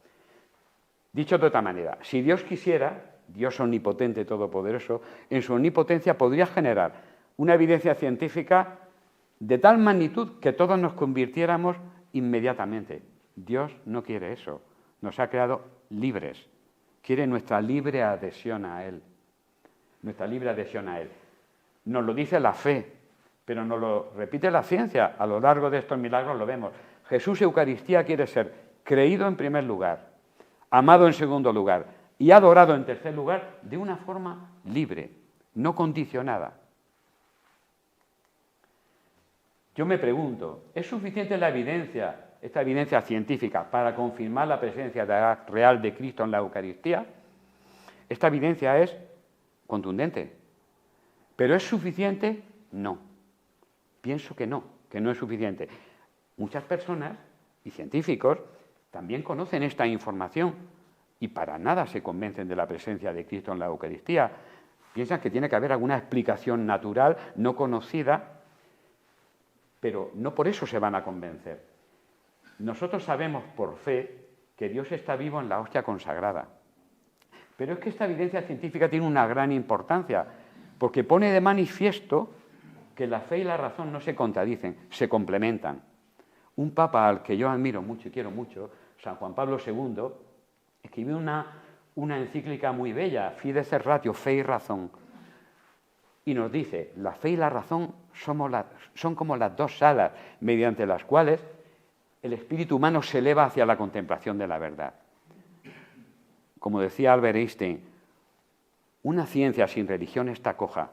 [SPEAKER 1] Dicho de otra manera, si Dios quisiera, Dios omnipotente, todopoderoso, en su omnipotencia podría generar una evidencia científica de tal magnitud que todos nos convirtiéramos inmediatamente. Dios no quiere eso. Nos ha creado libres. Quiere nuestra libre adhesión a Él. Nuestra libre adhesión a Él. Nos lo dice la fe, pero nos lo repite la ciencia. A lo largo de estos milagros lo vemos. Jesús Eucaristía quiere ser creído en primer lugar, amado en segundo lugar y adorado en tercer lugar de una forma libre, no condicionada. Yo me pregunto, ¿es suficiente la evidencia, esta evidencia científica, para confirmar la presencia real de Cristo en la Eucaristía? Esta evidencia es contundente. ¿Pero es suficiente? No. Pienso que no es suficiente. Muchas personas y científicos también conocen esta información y para nada se convencen de la presencia de Cristo en la Eucaristía. Piensan que tiene que haber alguna explicación natural no conocida, pero no por eso se van a convencer. Nosotros sabemos por fe que Dios está vivo en la hostia consagrada. Pero es que esta evidencia científica tiene una gran importancia, porque pone de manifiesto que la fe y la razón no se contradicen, se complementan. Un papa al que yo admiro mucho y quiero mucho, San Juan Pablo II, escribió una encíclica muy bella, Fides et Ratio, fe y razón, y nos dice, la fe y la razón son como las dos alas mediante las cuales el espíritu humano se eleva hacia la contemplación de la verdad. Como decía Albert Einstein, una ciencia sin religión está coja,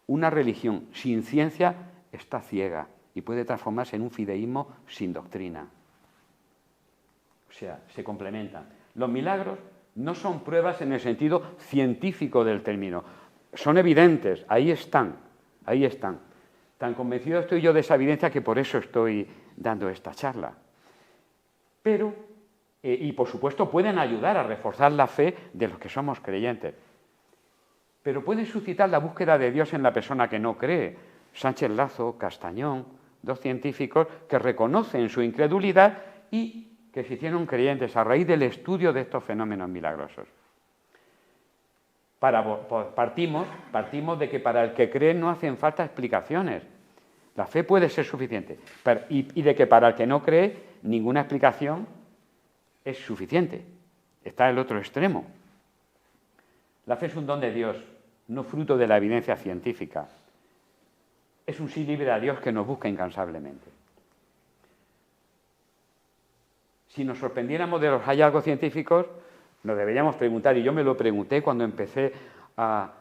[SPEAKER 1] una religión sin ciencia está ciega y puede transformarse en un fideísmo sin doctrina. O sea, se complementan. Los milagros no son pruebas en el sentido científico del término, son evidentes, ahí están. Tan convencido estoy yo de esa evidencia que por eso estoy dando esta charla. Pero, y por supuesto pueden ayudar a reforzar la fe de los que somos creyentes, pero pueden suscitar la búsqueda de Dios en la persona que no cree. Sánchez Lazo, Castañón, dos científicos que reconocen su incredulidad y que se hicieron creyentes a raíz del estudio de estos fenómenos milagrosos. Partimos de que para el que cree no hacen falta explicaciones. La fe puede ser suficiente. Y de que para el que no cree, ninguna explicación es suficiente. Está el otro extremo. La fe es un don de Dios, no fruto de la evidencia científica. Es un sí libre a Dios que nos busca incansablemente. Si nos sorprendiéramos de los hallazgos científicos, nos deberíamos preguntar, y yo me lo pregunté cuando empecé a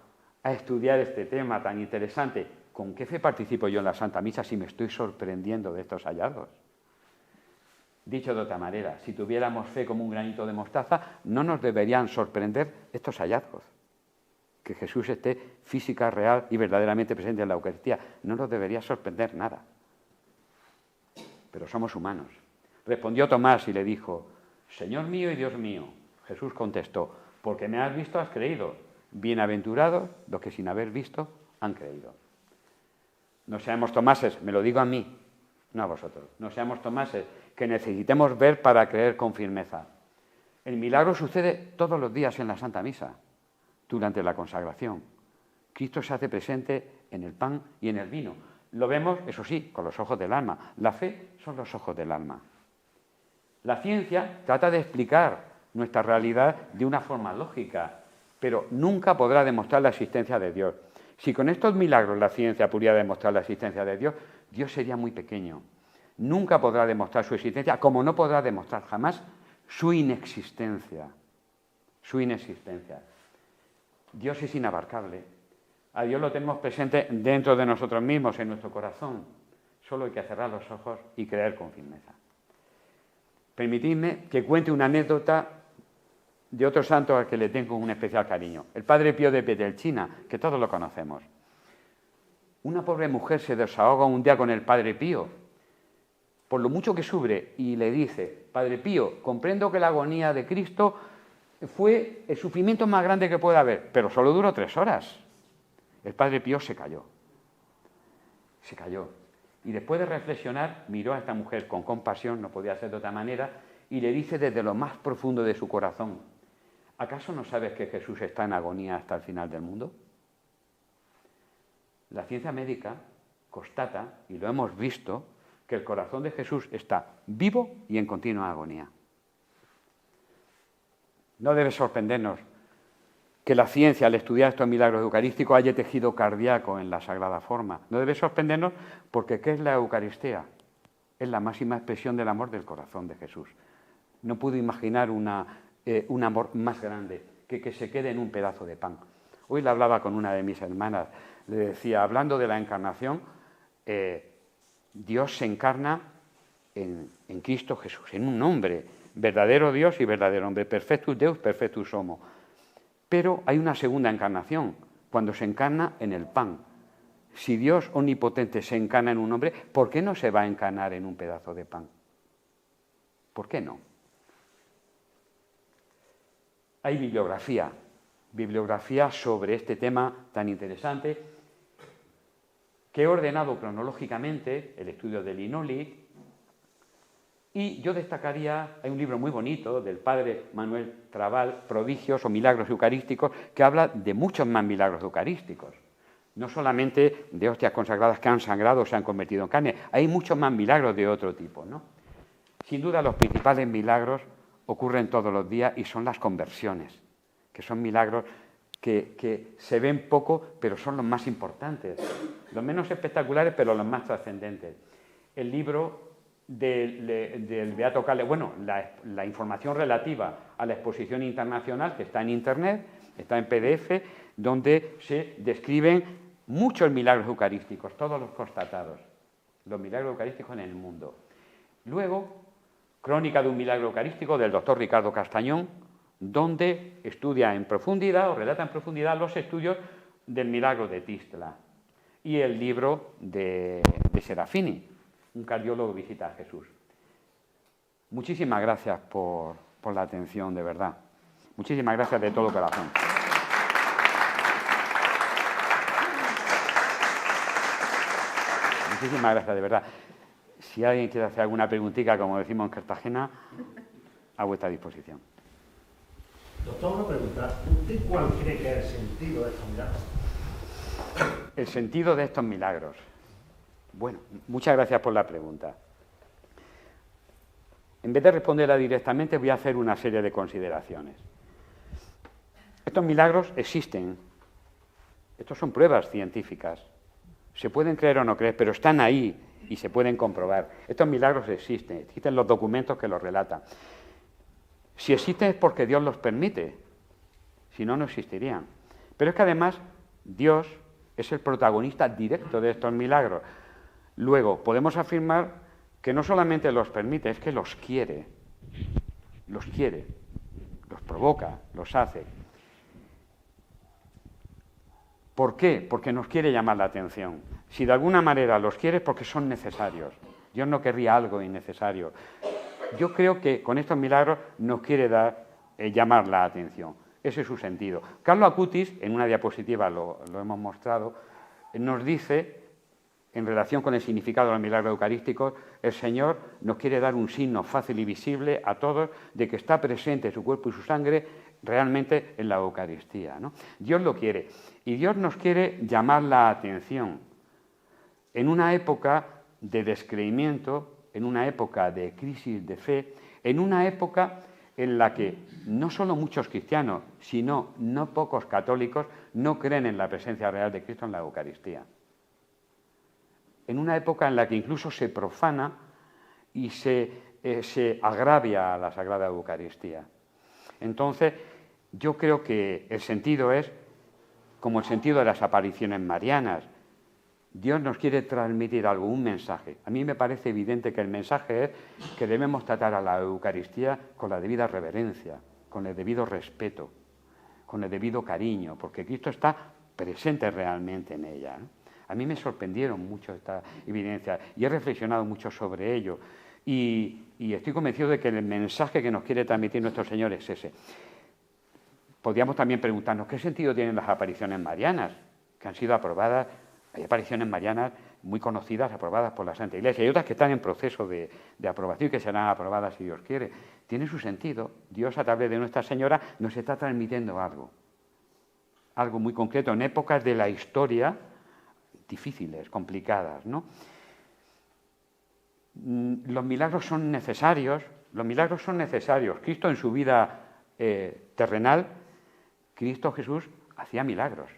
[SPEAKER 1] estudiar este tema tan interesante, ¿con qué fe participo yo en la Santa Misa si me estoy sorprendiendo de estos hallazgos? Dicho de otra manera, si tuviéramos fe como un granito de mostaza, no nos deberían sorprender estos hallazgos. Que Jesús esté física, real y verdaderamente presente en la Eucaristía. No nos debería sorprender nada. Pero somos humanos. Respondió Tomás y le dijo, Señor mío y Dios mío. Jesús contestó, porque me has visto, has creído. Bienaventurados los que sin haber visto han creído. No seamos Tomases, me lo digo a mí, no a vosotros. No seamos Tomases, que necesitemos ver para creer con firmeza. El milagro sucede todos los días en la Santa Misa, durante la consagración. Cristo se hace presente en el pan y en el vino. Lo vemos, eso sí, con los ojos del alma. La fe son los ojos del alma. La ciencia trata de explicar nuestra realidad de una forma lógica, pero nunca podrá demostrar la existencia de Dios. Si con estos milagros la ciencia pudiera demostrar la existencia de Dios, Dios sería muy pequeño. Nunca podrá demostrar su existencia, como no podrá demostrar jamás su inexistencia. Su inexistencia. Dios es inabarcable. A Dios lo tenemos presente dentro de nosotros mismos, en nuestro corazón. Solo hay que cerrar los ojos y creer con firmeza. Permitidme que cuente una anécdota de otro santo al que le tengo un especial cariño, el Padre Pío de Pietrelcina, que todos lo conocemos. Una pobre mujer se desahoga un día con el Padre Pío, por lo mucho que sufre, y le dice, Padre Pío, comprendo que la agonía de Cristo fue el sufrimiento más grande que puede haber, pero solo duró 3 horas. El Padre Pío se calló. Y después de reflexionar, miró a esta mujer con compasión, no podía ser de otra manera, y le dice desde lo más profundo de su corazón, ¿Acaso no sabes que Jesús está en agonía hasta el final del mundo? La ciencia médica constata, y lo hemos visto, que el corazón de Jesús está vivo y en continua agonía. No debe sorprendernos que la ciencia, al estudiar estos milagros eucarísticos, haya tejido cardíaco en la Sagrada Forma. No debe sorprendernos porque ¿qué es la Eucaristía? Es la máxima expresión del amor del corazón de Jesús. No puedo imaginar un amor más grande que se quede en un pedazo de pan. Hoy le hablaba con una de mis hermanas, le decía, hablando de la encarnación, Dios se encarna en Cristo Jesús, en un hombre, verdadero Dios y verdadero hombre, perfectus Deus, perfectus homo. Pero hay una segunda encarnación, cuando se encarna en el pan. Si Dios omnipotente se encarna en un hombre, ¿por qué no se va a encarnar en un pedazo de pan? ¿Por qué no? Hay bibliografía sobre este tema tan interesante que he ordenado cronológicamente, el estudio de Linoli, y yo destacaría, hay un libro muy bonito del padre Manuel Trabal, Prodigios o Milagros Eucarísticos, que habla de muchos más milagros eucarísticos. No solamente de hostias consagradas que han sangrado o se han convertido en carne, hay muchos más milagros de otro tipo, ¿no? Sin duda los principales milagros ocurren todos los días y son las conversiones, que son milagros que se ven poco, pero son los más importantes, los menos espectaculares, pero los más trascendentes. El libro del Beato Carles, bueno, la información relativa a la exposición internacional, que está en Internet, está en PDF, donde se describen muchos milagros eucarísticos, todos los constatados, los milagros eucarísticos en el mundo. Luego, Crónica de un milagro eucarístico del doctor Ricardo Castañón, donde estudia en profundidad o relata en profundidad los estudios del milagro de Tistla. Y el libro de Serafini, un cardiólogo visita a Jesús. Muchísimas gracias por la atención, de verdad. Muchísimas gracias de todo corazón. Muchísimas gracias, de verdad. Si alguien quiere hacer alguna preguntita, como decimos en Cartagena, a vuestra disposición.
[SPEAKER 2] Doctor, una pregunta. ¿Usted cuál cree que es el sentido de estos milagros?
[SPEAKER 1] El sentido de estos milagros. Bueno, muchas gracias por la pregunta. En vez de responderla directamente, voy a hacer una serie de consideraciones. Estos milagros existen. Estos son pruebas científicas. Se pueden creer o no creer, pero están ahí y se pueden comprobar. Estos milagros existen los documentos que los relatan. Si existen es porque Dios los permite, si no, no existirían. Pero es que además Dios es el protagonista directo de estos milagros. Luego, podemos afirmar que no solamente los permite, es que los quiere, los provoca, los hace. ¿Por qué? Porque nos quiere llamar la atención. Si de alguna manera los quiere es porque son necesarios. Dios no querría algo innecesario. Yo creo que con estos milagros nos quiere llamar la atención. Ese es su sentido. Carlo Acutis, en una diapositiva lo hemos mostrado, nos dice, en relación con el significado de los milagros eucarísticos, el Señor nos quiere dar un signo fácil y visible a todos de que está presente su cuerpo y su sangre realmente en la Eucaristía, ¿no? Dios lo quiere. Y Dios nos quiere llamar la atención. En una época de descreimiento, en una época de crisis de fe, en una época en la que no solo muchos cristianos, sino no pocos católicos no creen en la presencia real de Cristo en la Eucaristía. En una época en la que incluso se profana y se agravia a la Sagrada Eucaristía. Entonces, yo creo que el sentido es como el sentido de las apariciones marianas. Dios nos quiere transmitir algo, un mensaje. A mí me parece evidente que el mensaje es que debemos tratar a la Eucaristía con la debida reverencia, con el debido respeto, con el debido cariño, porque Cristo está presente realmente en ella, ¿no? A mí me sorprendieron mucho estas evidencias y he reflexionado mucho sobre ello. Y estoy convencido de que el mensaje que nos quiere transmitir nuestro Señor es ese. Podríamos también preguntarnos qué sentido tienen las apariciones marianas, que han sido aprobadas. Hay apariciones marianas muy conocidas, aprobadas por la Santa Iglesia, y otras que están en proceso de aprobación y que serán aprobadas si Dios quiere. Tiene su sentido. Dios, a través de Nuestra Señora, nos está transmitiendo algo muy concreto, en épocas de la historia difíciles, complicadas, ¿no? Los milagros son necesarios. Cristo en su vida terrenal, Cristo Jesús hacía milagros.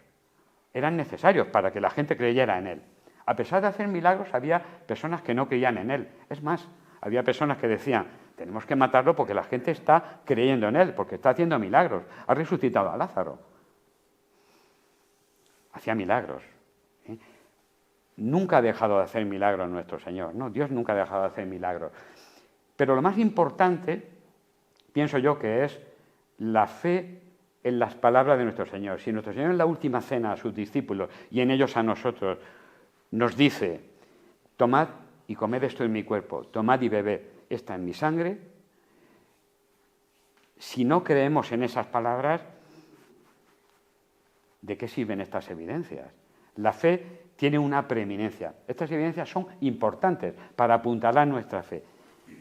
[SPEAKER 1] Eran necesarios para que la gente creyera en Él. A pesar de hacer milagros, había personas que no creían en Él. Es más, había personas que decían, tenemos que matarlo porque la gente está creyendo en Él, porque está haciendo milagros. Ha resucitado a Lázaro. Hacía milagros. Nunca ha dejado de hacer milagros nuestro Señor, ¿no? Dios nunca ha dejado de hacer milagros. Pero lo más importante, pienso yo, que es la fe en las palabras de nuestro Señor. Si nuestro Señor en la última cena a sus discípulos y en ellos a nosotros nos dice, tomad y comed esto en mi cuerpo, tomad y bebed esta en mi sangre, si no creemos en esas palabras, ¿de qué sirven estas evidencias? La fe tiene una preeminencia. Estas evidencias son importantes para apuntalar nuestra fe,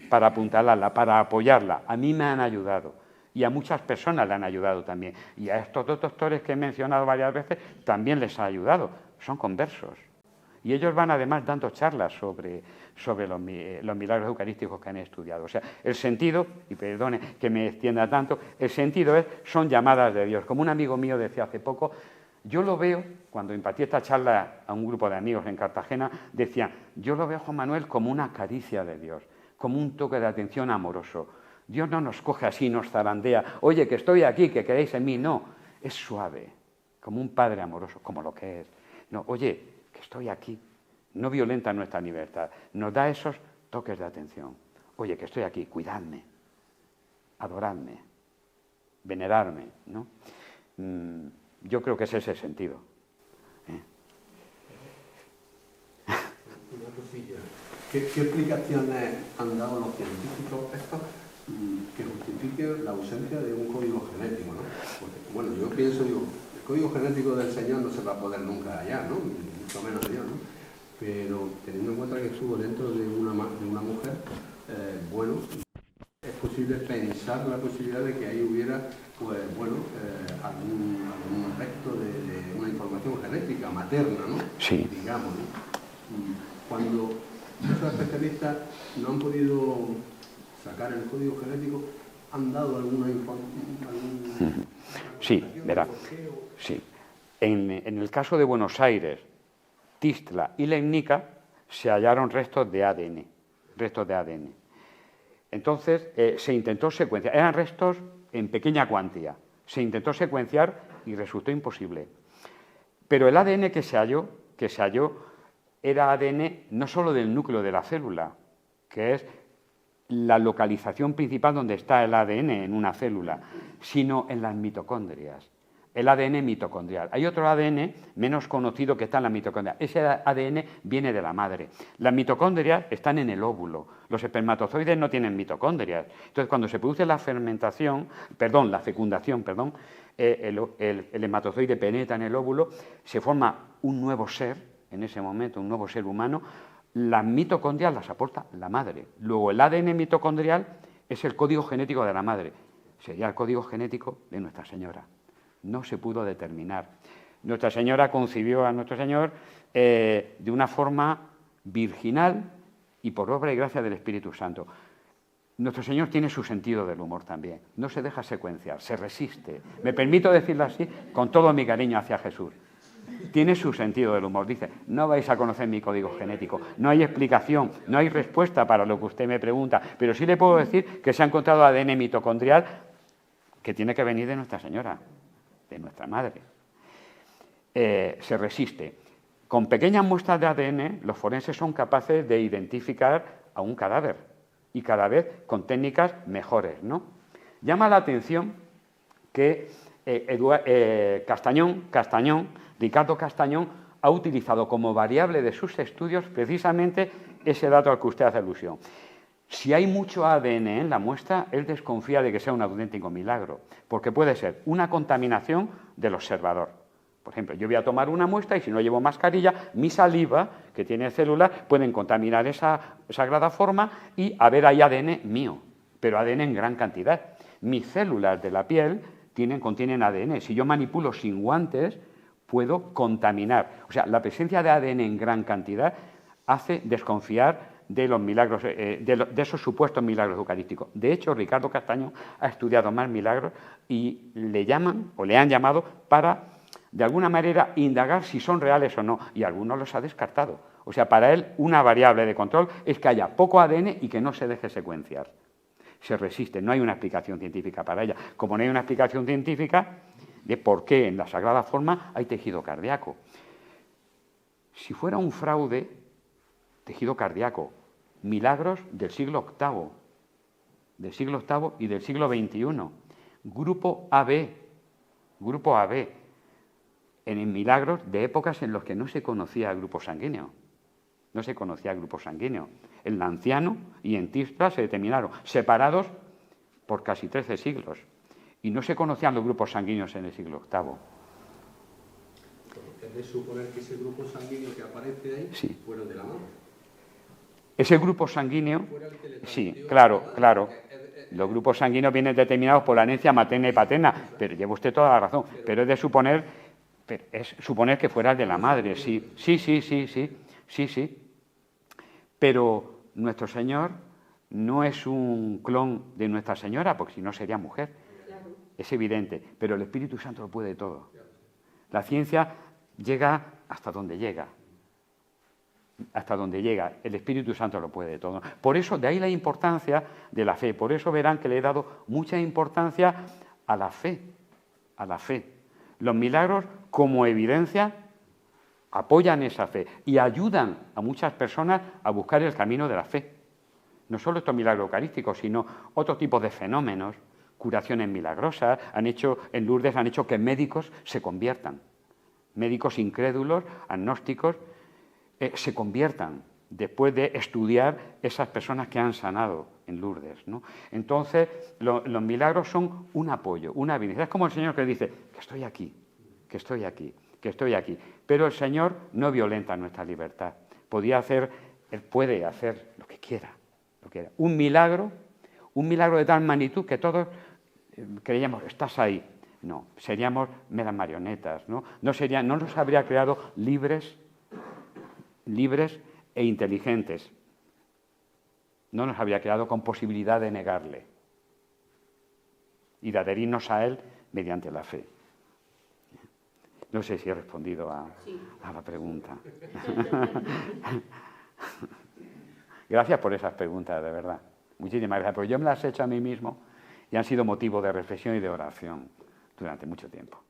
[SPEAKER 1] para apuntalarla, para apoyarla. A mí me han ayudado y a muchas personas le han ayudado también. Y a estos dos doctores que he mencionado varias veces también les ha ayudado. Son conversos. Y ellos van además dando charlas sobre los milagros eucarísticos que han estudiado. O sea, el sentido, y perdone que me extienda tanto, el sentido son llamadas de Dios. Como un amigo mío decía hace poco, yo lo veo, cuando impartí esta charla a un grupo de amigos en Cartagena, decía, yo lo veo, Juan Manuel, como una caricia de Dios, como un toque de atención amoroso. Dios no nos coge así, nos zarandea, oye, que estoy aquí, que queréis en mí. No, es suave, como un padre amoroso, como lo que es. No, oye, que estoy aquí, no violenta nuestra libertad, nos da esos toques de atención. Oye, que estoy aquí, cuidadme, adoradme, veneradme, ¿no? Yo creo que es ese sentido.
[SPEAKER 3] Una cosilla. ¿Qué explicaciones han dado los científicos estos que justifiquen la ausencia de un código genético, ¿no? Porque, bueno, yo pienso, digo, el código genético del Señor no se va a poder nunca hallar, ¿no? Mucho menos Dios, ¿no? Pero teniendo en cuenta que estuvo dentro de una mujer, bueno, es posible pensar la posibilidad de que ahí hubiera, pues, bueno, algún aspecto de una información genética materna, ¿no?
[SPEAKER 1] Sí.
[SPEAKER 3] Digamos, ¿no? Cuando esos especialistas no han podido sacar el código genético, ¿han dado alguna información?
[SPEAKER 1] Sí, verá. Sí. En el caso de Buenos Aires, Tistla y Legnica se hallaron restos de ADN. Entonces, se intentó secuenciar. Eran restos en pequeña cuantía. Se intentó secuenciar y resultó imposible. Pero el ADN que se halló era ADN no solo del núcleo de la célula, que es la localización principal donde está el ADN en una célula, sino en las mitocondrias. El ADN mitocondrial. Hay otro ADN menos conocido que está en la mitocondria. Ese ADN viene de la madre. Las mitocondrias están en el óvulo. Los espermatozoides no tienen mitocondrias. Entonces, cuando se produce la fecundación, el espermatozoide penetra en el óvulo, se forma un nuevo ser, en ese momento, un nuevo ser humano. Las mitocondrias las aporta la madre. Luego, el ADN mitocondrial es el código genético de la madre. Sería el código genético de Nuestra Señora. No se pudo determinar. Nuestra Señora concibió a nuestro Señor de una forma virginal y por obra y gracia del Espíritu Santo. Nuestro Señor tiene su sentido del humor también. No se deja secuenciar, se resiste. Me permito decirlo así con todo mi cariño hacia Jesús. Tiene su sentido del humor. Dice, no vais a conocer mi código genético. No hay explicación, no hay respuesta para lo que usted me pregunta. Pero sí le puedo decir que se ha encontrado ADN mitocondrial que tiene que venir de Nuestra Señora, de nuestra madre. Se resiste. Con pequeñas muestras de ADN, los forenses son capaces de identificar a un cadáver, y cada vez con técnicas mejores, ¿no? Llama la atención que Ricardo Castañón, ha utilizado como variable de sus estudios precisamente ese dato al que usted hace alusión. Si hay mucho ADN en la muestra, él desconfía de que sea un auténtico milagro, porque puede ser una contaminación del observador. Por ejemplo, yo voy a tomar una muestra y si no llevo mascarilla, mi saliva, que tiene células, pueden contaminar esa sagrada forma y haber ahí ADN mío, pero ADN en gran cantidad. Mis células de la piel contienen ADN. Si yo manipulo sin guantes, puedo contaminar. O sea, la presencia de ADN en gran cantidad hace desconfiar de los milagros, de esos supuestos milagros eucarísticos. De hecho, Ricardo Castaño ha estudiado más milagros y le llaman, o le han llamado, para, de alguna manera, indagar si son reales o no, y algunos los ha descartado. O sea, para él, una variable de control es que haya poco ADN y que no se deje secuenciar. Se resiste, no hay una explicación científica para ella. Como no hay una explicación científica de por qué en la Sagrada Forma hay tejido cardíaco. Si fuera un fraude, tejido cardíaco, milagros del siglo VIII y del siglo XXI, grupo AB, en milagros de épocas en las que no se conocía el grupo sanguíneo. No se conocía el grupo sanguíneo. En Lanciano y en Tisla se determinaron, separados por casi 13 siglos. Y no se conocían los grupos sanguíneos en el siglo VIII.
[SPEAKER 3] Es de suponer que ese grupo sanguíneo que aparece ahí fuera de la madre.
[SPEAKER 1] Ese grupo sanguíneo, sí, claro. Los grupos sanguíneos vienen determinados por la herencia materna y paterna, pero lleva usted toda la razón. Pero es suponer que fuera el de la madre, sí. Pero nuestro Señor no es un clon de Nuestra Señora, porque si no sería mujer. Es evidente, pero el Espíritu Santo lo puede todo. La ciencia llega hasta donde llega. Hasta donde llega. El Espíritu Santo lo puede todo. Por eso, de ahí la importancia de la fe. Por eso verán que le he dado mucha importancia a la fe. A la fe. Los milagros, como evidencia, apoyan esa fe y ayudan a muchas personas a buscar el camino de la fe. No solo estos milagros eucarísticos, sino otro tipo de fenómenos, curaciones milagrosas, en Lourdes han hecho que médicos se conviertan. Médicos incrédulos, agnósticos, se conviertan después de estudiar esas personas que han sanado en Lourdes, ¿no? Entonces, los milagros son un apoyo, una evidencia. Es como el Señor que dice, que estoy aquí, que estoy aquí, que estoy aquí. Pero el Señor no violenta nuestra libertad. Él puede hacer lo que quiera. Un milagro de tal magnitud que todos creíamos, estás ahí. No, seríamos meras marionetas, ¿no? No nos habría creado libres e inteligentes. No nos habría creado con posibilidad de negarle y de adherirnos a Él mediante la fe. No sé si he respondido a la pregunta. Gracias por esas preguntas, de verdad. Muchísimas gracias, porque yo me las he hecho a mí mismo y han sido motivo de reflexión y de oración durante mucho tiempo.